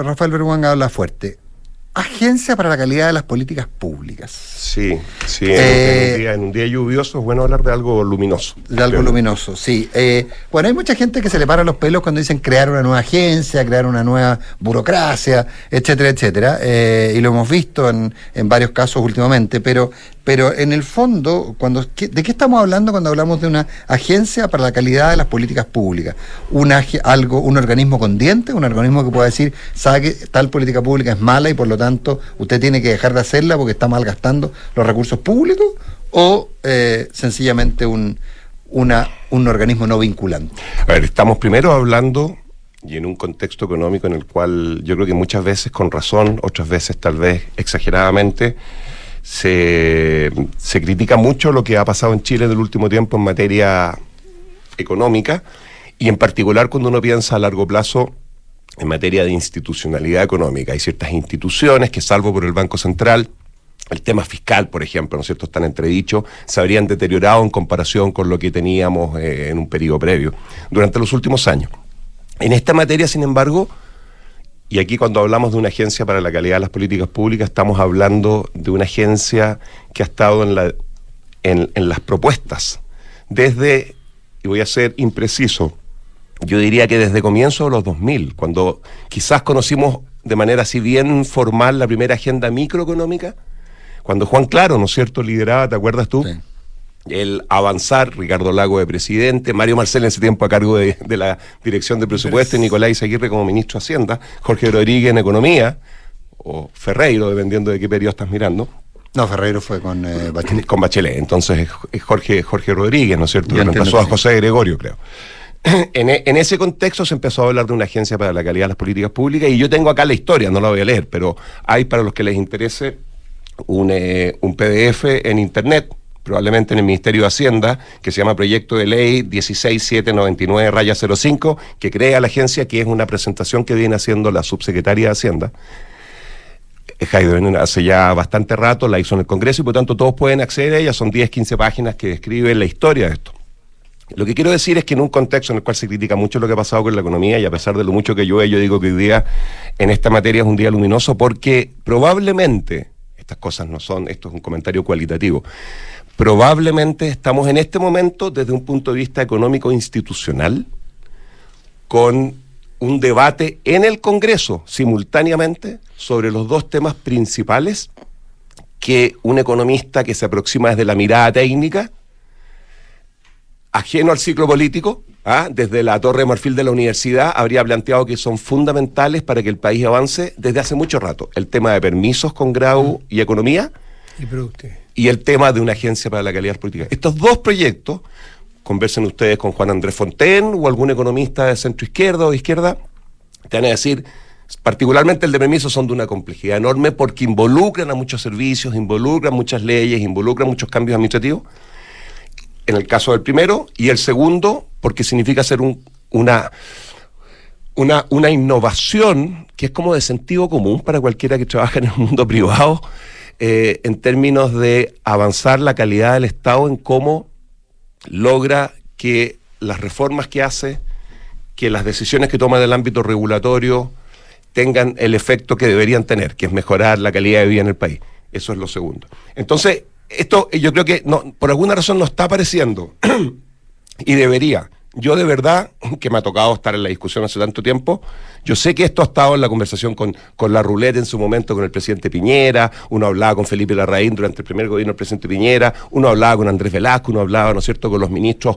Rafael Berguán habla fuerte. Agencia para la calidad de las políticas públicas. Sí, en un día lluvioso es bueno hablar de algo luminoso. De algo luminoso, sí. Bueno, hay mucha gente que se le para los pelos cuando dicen crear una nueva agencia, crear una nueva burocracia, etcétera, etcétera. Y lo hemos visto en varios casos últimamente, pero pero en el fondo, ¿de qué estamos hablando cuando hablamos de una agencia para la calidad de las políticas públicas? Un organismo con dientes, un organismo que pueda decir, sabe que tal política pública es mala y por lo tanto usted tiene que dejar de hacerla porque está malgastando los recursos públicos, o sencillamente un organismo no vinculante. A ver, estamos primero hablando, y en un contexto económico en el cual yo creo que muchas veces con razón, otras veces tal vez exageradamente, se critica mucho lo que ha pasado en Chile en el último tiempo en materia económica, y en particular cuando uno piensa a largo plazo en materia de institucionalidad económica. Hay ciertas instituciones que, salvo por el Banco Central, el tema fiscal, por ejemplo, ¿no es cierto?, está en entredicho, se habrían deteriorado en comparación con lo que teníamos en un periodo previo durante los últimos años. En esta materia, sin embargo, y aquí cuando hablamos de una agencia para la calidad de las políticas públicas, estamos hablando de una agencia que ha estado en las propuestas desde, y voy a ser impreciso, yo diría que desde comienzo de los 2000, cuando quizás conocimos de manera así bien formal la primera agenda microeconómica, cuando Juan Claro, ¿no es cierto?, lideraba, ¿te acuerdas tú? Sí. El avanzar, Ricardo Lago de presidente, Mario Marcel en ese tiempo a cargo de la dirección de presupuesto, y Nicolás Izaguirre como ministro de Hacienda, Jorge Rodríguez en economía, o Ferreiro, dependiendo de qué periodo estás mirando. No, Ferreiro fue con Bachelet. Con Bachelet, entonces es Jorge Rodríguez, ¿no es cierto?, que reemplazó a José Gregorio, creo. En ese contexto se empezó a hablar de una agencia para la calidad de las políticas públicas, y yo tengo acá la historia, no la voy a leer, pero hay, para los que les interese, un PDF en internet, probablemente en el Ministerio de Hacienda, que se llama Proyecto de Ley 16799-05, que crea la agencia, que es una presentación que viene haciendo la subsecretaria de Hacienda, Heide, hace ya bastante rato, la hizo en el Congreso, y por tanto todos pueden acceder a ella. Son 10-15 páginas que describen la historia de esto. Lo que quiero decir es que en un contexto en el cual se critica mucho lo que ha pasado con la economía, y a pesar de lo mucho que llueve, yo digo que hoy día en esta materia es un día luminoso, porque probablemente, estas cosas no son, esto es un comentario cualitativo, probablemente estamos en este momento, desde un punto de vista económico institucional, con un debate en el Congreso simultáneamente sobre los dos temas principales que un economista que se aproxima desde la mirada técnica, ajeno al ciclo político, desde la Torre de Marfil de la universidad, habría planteado que son fundamentales para que el país avance desde hace mucho rato. El tema de permisos con grado y economía, y el tema de una agencia para la calidad de las políticas. Estos dos proyectos, conversen ustedes con Juan Andrés Fontaine o algún economista de centro izquierda o de izquierda, te van a decir, particularmente el de permisos, son de una complejidad enorme porque involucran a muchos servicios, involucran muchas leyes, involucran muchos cambios administrativos, en el caso del primero, y el segundo porque significa hacer una innovación que es como de sentido común para cualquiera que trabaja en el mundo privado, en términos de avanzar la calidad del Estado en cómo logra que las reformas que hace, que las decisiones que toma en el ámbito regulatorio tengan el efecto que deberían tener, que es mejorar la calidad de vida en el país. Eso es lo segundo. Entonces, esto yo creo que no, por alguna razón no está apareciendo y debería. Yo de verdad, que me ha tocado estar en la discusión hace tanto tiempo, yo sé que esto ha estado en la conversación con la ruleta en su momento con el presidente Piñera, uno hablaba con Felipe Larraín durante el primer gobierno del presidente Piñera, uno hablaba con Andrés Velasco, uno hablaba, ¿no es cierto?, con los ministros,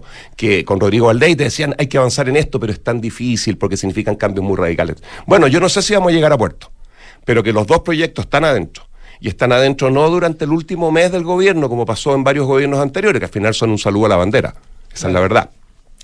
con Rodrigo Valdés, y te decían, hay que avanzar en esto, pero es tan difícil porque significan cambios muy radicales. Bueno, yo no sé si vamos a llegar a puerto, pero que los dos proyectos están adentro. Y están adentro no durante el último mes del gobierno, como pasó en varios gobiernos anteriores, que al final son un saludo a la bandera. Esa es la verdad.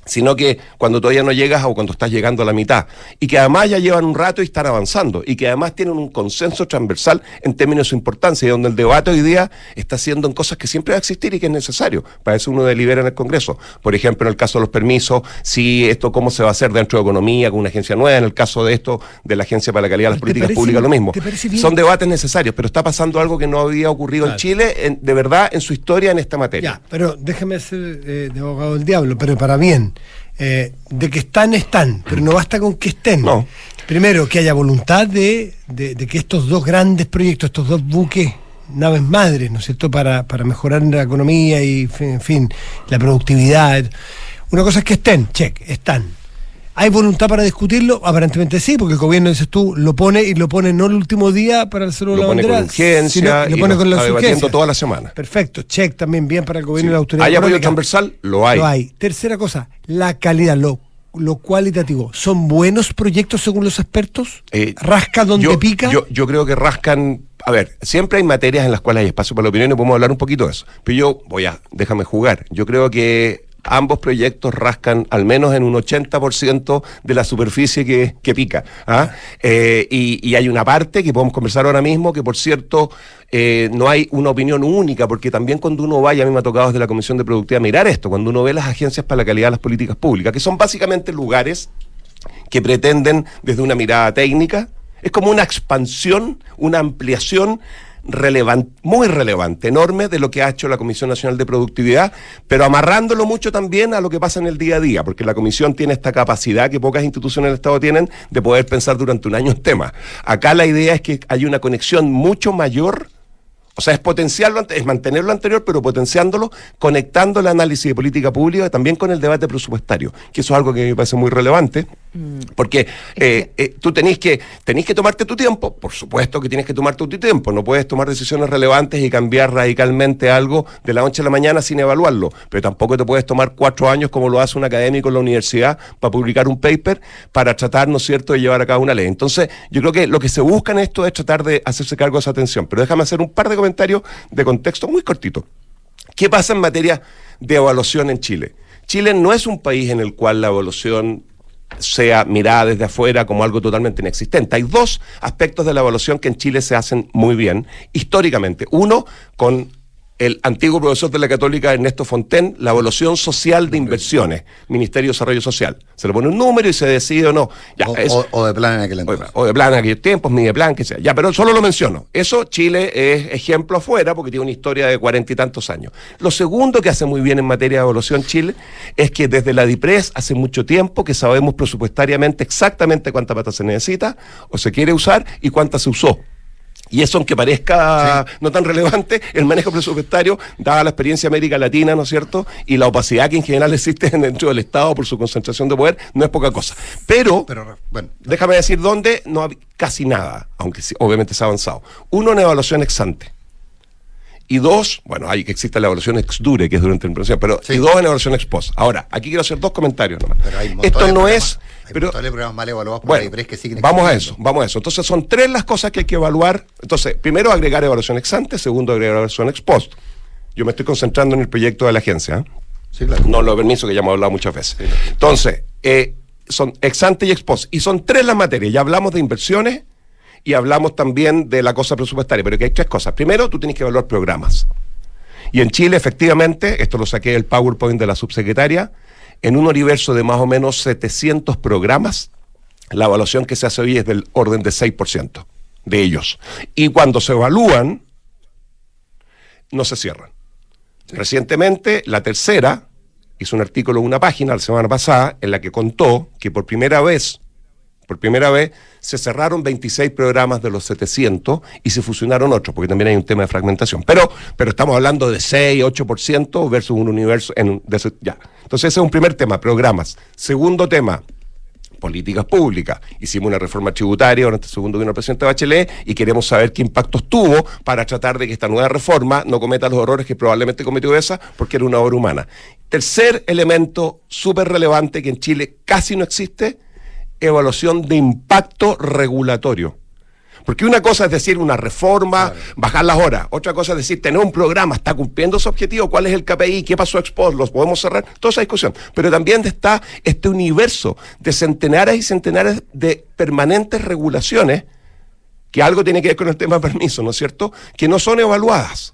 Sino que cuando todavía no llegas o cuando estás llegando a la mitad, y que además ya llevan un rato y están avanzando, y que además tienen un consenso transversal en términos de su importancia, y donde el debate hoy día está haciendo en cosas que siempre va a existir y que es necesario. Para eso uno delibera en el Congreso. Por ejemplo, en el caso de los permisos, si esto cómo se va a hacer dentro de economía, con una agencia nueva, en el caso de esto, de la Agencia para la Calidad de las Políticas Públicas, lo mismo. Son debates necesarios, pero está pasando algo que no había ocurrido en Chile, de verdad, en su historia en esta materia. Ya, pero déjame ser de abogado del diablo, pero para bien. De que están, pero no basta con que estén. No. Primero, que haya voluntad de que estos dos grandes proyectos, estos dos buques, naves madres, ¿no es cierto?, para mejorar la economía y, en fin, la productividad. Una cosa es que estén, están. ¿Hay voluntad para discutirlo? Aparentemente sí, porque el gobierno, dices tú, lo pone no el último día para hacerlo la bandera. Lo pone con urgencia, lo pone con la debatiendo toda la semana. Perfecto, check también bien para el gobierno y la autoridad. ¿Hay apoyo económica? transversal? Lo hay. Lo hay. Tercera cosa, la calidad, lo cualitativo. ¿Son buenos proyectos según los expertos? ¿Rasca donde pica? Yo creo que rascan. A ver, siempre hay materias en las cuales hay espacio para la opinión y podemos hablar un poquito de eso. Pero déjame jugar. Yo creo que ambos proyectos rascan al menos en un 80% de la superficie que pica. Y hay una parte que podemos conversar ahora mismo, que por cierto, no hay una opinión única, porque también cuando uno va, y a mí me ha tocado desde la Comisión de Productividad mirar esto, cuando uno ve las agencias para la calidad de las políticas públicas, que son básicamente lugares que pretenden desde una mirada técnica, es como una expansión, una ampliación muy relevante, enorme de lo que ha hecho la Comisión Nacional de Productividad, pero amarrándolo mucho también a lo que pasa en el día a día, porque la Comisión tiene esta capacidad que pocas instituciones del Estado tienen de poder pensar durante un año en temas. Acá la idea es que hay una conexión mucho mayor. O sea, es potenciarlo, es mantener lo anterior, pero potenciándolo, conectando el análisis de política pública también con el debate presupuestario, que eso es algo que me parece muy relevante, porque tú tenés que tomarte tu tiempo. Por supuesto que tienes que tomarte tu tiempo, no puedes tomar decisiones relevantes y cambiar radicalmente algo de la noche a la mañana sin evaluarlo, pero tampoco te puedes tomar 4 años como lo hace un académico en la universidad para publicar un paper, para tratar, ¿no es cierto?, de llevar a cabo una ley. Entonces, yo creo que lo que se busca en esto es tratar de hacerse cargo de esa atención, pero déjame hacer un par de comentarios de contexto muy cortito. ¿Qué pasa en materia de evaluación en Chile? Chile no es un país en el cual la evaluación sea mirada desde afuera como algo totalmente inexistente. Hay 2 aspectos de la evaluación que en Chile se hacen muy bien, históricamente. Uno, con el antiguo profesor de la Católica, Ernesto Fontaine, la evaluación social de inversiones, Ministerio de Desarrollo Social. Se le pone un número y se decide o no. O de plan en aquel entonces. O de plan en aquellos tiempos, Mideplan, que sea. Pero solo lo menciono. Eso Chile es ejemplo afuera porque tiene una historia de 40 y tantos años. Lo segundo que hace muy bien en materia de evaluación Chile es que desde la DIPRES hace mucho tiempo que sabemos presupuestariamente exactamente cuánta plata se necesita o se quiere usar y cuánta se usó. Y eso, aunque parezca no tan relevante, el manejo presupuestario, dada la experiencia América Latina, ¿no es cierto?, y la opacidad que en general existe dentro del Estado por su concentración de poder, no es poca cosa. Pero bueno, déjame decir dónde no hay casi nada, aunque sí, obviamente se ha avanzado. 1, una evaluación ex ante. Y 2, bueno, hay que existe la evaluación ex dure, que es durante la implementación, pero y 2 en evaluación ex post. Ahora, aquí quiero hacer 2 comentarios nomás. Pero hay esto no es... Hay programas mal evaluados por la DIPRES que siguen vamos a eso. Entonces son 3 las cosas que hay que evaluar. Entonces, primero agregar evaluación ex ante, segundo agregar evaluación ex post. Yo me estoy concentrando en el proyecto de la agencia. Sí, claro. No lo permiso, que ya hemos hablado muchas veces. Sí, claro. Entonces, son ex ante y ex post. Y son 3 las materias. Ya hablamos de inversiones y hablamos también de la cosa presupuestaria, pero que hay 3 cosas. Primero, tú tienes que evaluar programas. Y en Chile, efectivamente, esto lo saqué del PowerPoint de la subsecretaria, en un universo de más o menos 700 programas, la evaluación que se hace hoy es del orden de 6% de ellos. Y cuando se evalúan, no se cierran. Sí. Recientemente, la Tercera hizo un artículo en una página la semana pasada en la que contó que por primera vez se cerraron 26 programas de los 700 y se fusionaron otros, porque también hay un tema de fragmentación. Pero estamos hablando de 6, 8% versus un universo... ya. Entonces ese es un primer tema, programas. Segundo tema, políticas públicas. Hicimos una reforma tributaria durante el segundo gobierno del presidente Bachelet y queremos saber qué impactos tuvo para tratar de que esta nueva reforma no cometa los errores que probablemente cometió esa, porque era una obra humana. Tercer elemento súper relevante que en Chile casi no existe: evaluación de impacto regulatorio. Porque una cosa es decir una reforma, claro, bajar las horas. Otra cosa es decir, tener un programa, ¿está cumpliendo su objetivo? ¿Cuál es el KPI? ¿Qué pasó ex post? ¿Los podemos cerrar? Toda esa discusión. Pero también está este universo de centenares y centenares de permanentes regulaciones, que algo tiene que ver con el tema de permiso, ¿no es cierto?, que no son evaluadas.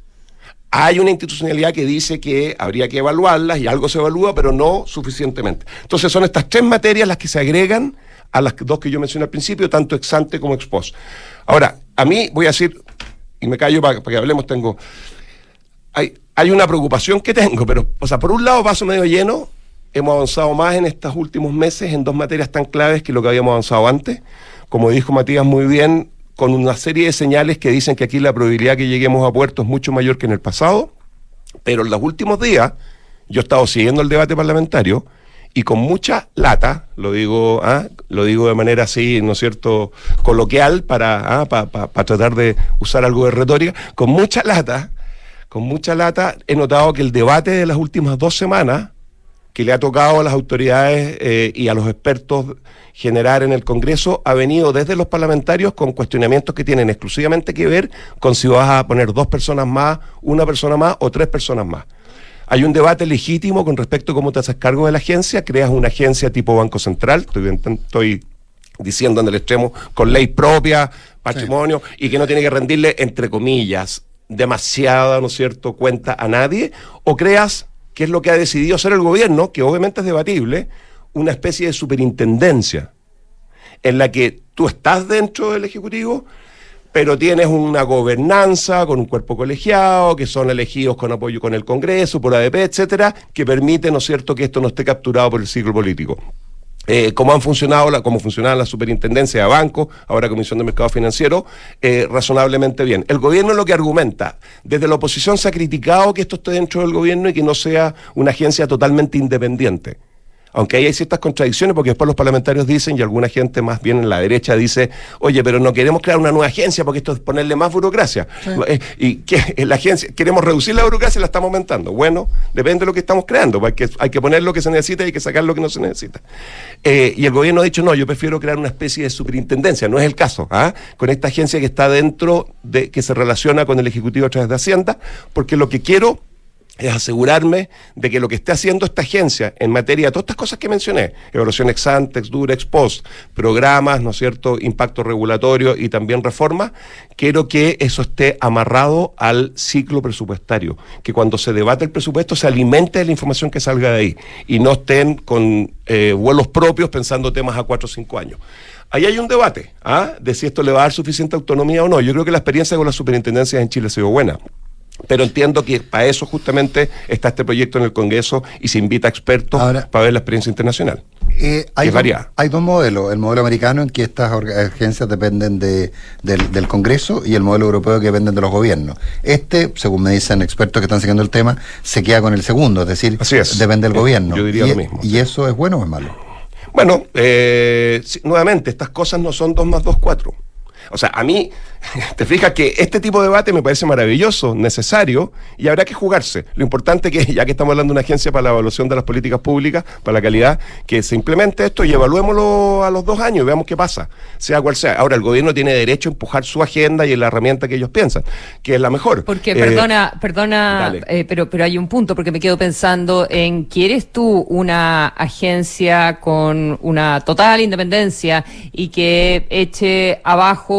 Hay una institucionalidad que dice que habría que evaluarlas y algo se evalúa, pero no suficientemente. Entonces son estas 3 materias las que se agregan a las 2 que yo mencioné al principio, tanto ex ante como ex post. Ahora, a mí voy a decir, y me callo para que hablemos, hay una preocupación que tengo, pero, o sea, por un lado, vaso medio lleno, hemos avanzado más en estos últimos meses en 2 materias tan claves que lo que habíamos avanzado antes. Como dijo Matías muy bien, con una serie de señales que dicen que aquí la probabilidad que lleguemos a puerto es mucho mayor que en el pasado, pero en los últimos días yo he estado siguiendo el debate parlamentario y con mucha lata, lo digo de manera así, ¿no es cierto?, coloquial, para tratar de usar algo de retórica, con mucha lata, he notado que el debate de las últimas 2 semanas, que le ha tocado a las autoridades y a los expertos generar en el Congreso, ha venido desde los parlamentarios con cuestionamientos que tienen exclusivamente que ver con si vas a poner 2 personas más, 1 persona más o 3 personas más. Hay un debate legítimo con respecto a cómo te haces cargo de la agencia, creas una agencia tipo Banco Central, estoy diciendo en el extremo, con ley propia, patrimonio, y que no tiene que rendirle, entre comillas, demasiada, ¿no es cierto?, cuenta a nadie, o creas, que es lo que ha decidido hacer el gobierno, que obviamente es debatible, una especie de superintendencia, en la que tú estás dentro del Ejecutivo, pero tienes una gobernanza con un cuerpo colegiado, que son elegidos con apoyo con el Congreso, por ADP, etcétera, que permite, ¿no es cierto?, que esto no esté capturado por el ciclo político. Cómo funcionaban las superintendencias de bancos, ahora Comisión de Mercado Financiero, razonablemente bien. El gobierno lo que argumenta, desde la oposición se ha criticado que esto esté dentro del gobierno y que no sea una agencia totalmente independiente. Aunque ahí hay ciertas contradicciones, porque después los parlamentarios dicen, y alguna gente más bien en la derecha dice, oye, pero no queremos crear una nueva agencia porque esto es ponerle más burocracia. Sí. Y que la agencia, queremos reducir la burocracia y la estamos aumentando. Bueno, depende de lo que estamos creando, porque hay que poner lo que se necesita y hay que sacar lo que no se necesita. Y el gobierno ha dicho, no, yo prefiero crear una especie de superintendencia. No es el caso, con esta agencia que está dentro, que se relaciona con el Ejecutivo a través de Hacienda, porque lo que quiero es asegurarme de que lo que esté haciendo esta agencia en materia de todas estas cosas que mencioné, evaluación ex ante, ex dura, ex post, programas, ¿no es cierto?, impacto regulatorio y también reformas, quiero que eso esté amarrado al ciclo presupuestario, que cuando se debate el presupuesto se alimente de la información que salga de ahí y no estén con vuelos propios pensando temas a 4 o 5 años. Ahí hay un debate, de si esto le va a dar suficiente autonomía o no. Yo creo que la experiencia con las superintendencias en Chile ha sido buena. Pero entiendo que para eso justamente está este proyecto en el Congreso y se invita a expertos para ver la experiencia internacional. Hay 2 modelos, el modelo americano en que estas agencias dependen del Congreso y el modelo europeo que dependen de los gobiernos. Según me dicen expertos que están siguiendo el tema, se queda con el segundo, es decir, depende del gobierno. Yo diría lo mismo. ¿Y eso es bueno o es malo? Bueno, nuevamente, estas cosas no son 2 más 2, 4. O sea, a mí, te fijas que este tipo de debate me parece maravilloso, necesario, y habrá que jugarse. Lo importante es que, ya que estamos hablando de una agencia para la evaluación de las políticas públicas, para la calidad, que se implemente esto y evaluémoslo a los 2 años y veamos qué pasa, sea cual sea. Ahora, el gobierno tiene derecho a empujar su agenda y la herramienta que ellos piensan, que es la mejor. Porque, perdona, pero hay un punto, porque me quedo pensando en, ¿quieres tú una agencia con una total independencia y que eche abajo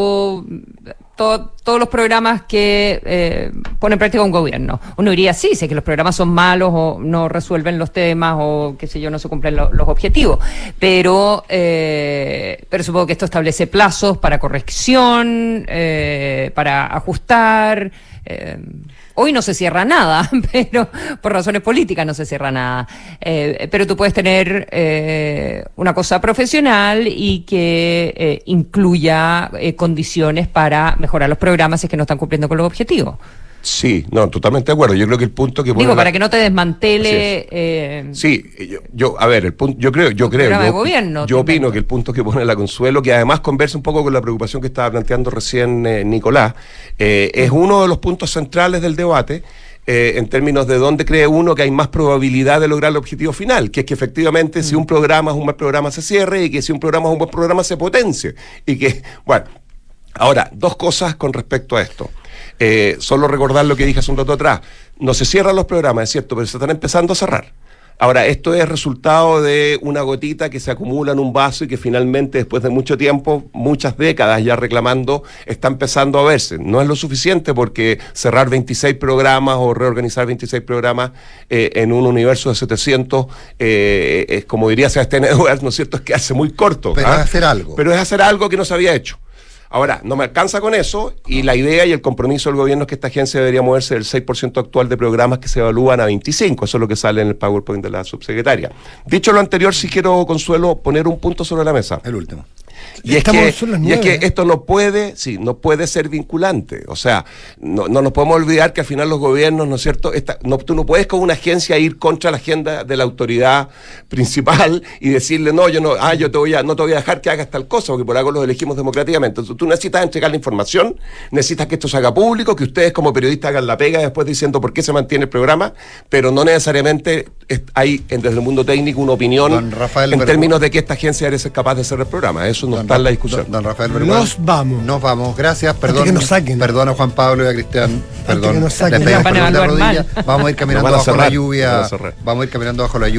todos los programas que pone en práctica un gobierno? Uno diría, sí, sé que los programas son malos o no resuelven los temas o qué sé yo, no se cumplen los objetivos, pero supongo que esto establece plazos para corrección, para ajustar. Hoy no se cierra nada, pero por razones políticas no se cierra nada. Pero tú puedes tener una cosa profesional y que incluya condiciones para mejorar los programas si es que no están cumpliendo con los objetivos. Sí, no, totalmente de acuerdo. Yo creo que el punto que pone para que no te desmantele. Sí, yo opino que el punto que pone la Consuelo, que además conversa un poco con la preocupación que estaba planteando recién Nicolás, es uno de los puntos centrales del debate. En términos de dónde cree uno que hay más probabilidad de lograr el objetivo final, que es que efectivamente si un programa es un mal programa se cierre y que si un programa es un buen programa se potencie. Y que, bueno, ahora, 2 cosas con respecto a esto. Solo recordar lo que dije hace un rato atrás. No se cierran los programas, es cierto, pero se están empezando a cerrar. Ahora, esto es resultado de una gotita que se acumula en un vaso y que finalmente, después de mucho tiempo, muchas décadas ya reclamando, está empezando a verse. No es lo suficiente porque cerrar 26 programas o reorganizar 26 programas en un universo de 700, es como diría Sebastián Edwards, ¿no es cierto?, es quedarse muy corto. Pero es hacer algo. Pero es hacer algo que no se había hecho. Ahora, no me alcanza con eso, y la idea y el compromiso del gobierno es que esta agencia debería moverse del 6% actual de programas que se evalúan a 25%. Eso es lo que sale en el PowerPoint de la subsecretaria. Dicho lo anterior, sí quiero, Consuelo, poner un punto sobre la mesa. El último. Y es que esto no puede ser vinculante. O sea, no nos podemos olvidar que al final los gobiernos, ¿no es cierto? Tú no puedes con una agencia ir contra la agenda de la autoridad principal y decirle, no te voy a dejar que hagas tal cosa, porque por algo los elegimos democráticamente. Entonces, tú necesitas entregar la información, necesitas que esto se haga público, que ustedes como periodistas hagan la pega después diciendo por qué se mantiene el programa, pero no necesariamente hay desde el mundo técnico una opinión en términos de que esta agencia debe ser capaz de hacer el programa. Eso no está en la discusión. Don Rafael Nos vamos. Gracias. Perdón, que nos saquen. Perdón a Juan Pablo y a Cristian. Perdón. Que nos saquen. Les pedimos perdón de rodillas. Vamos a ir caminando bajo la lluvia. Vamos a ir caminando bajo la lluvia.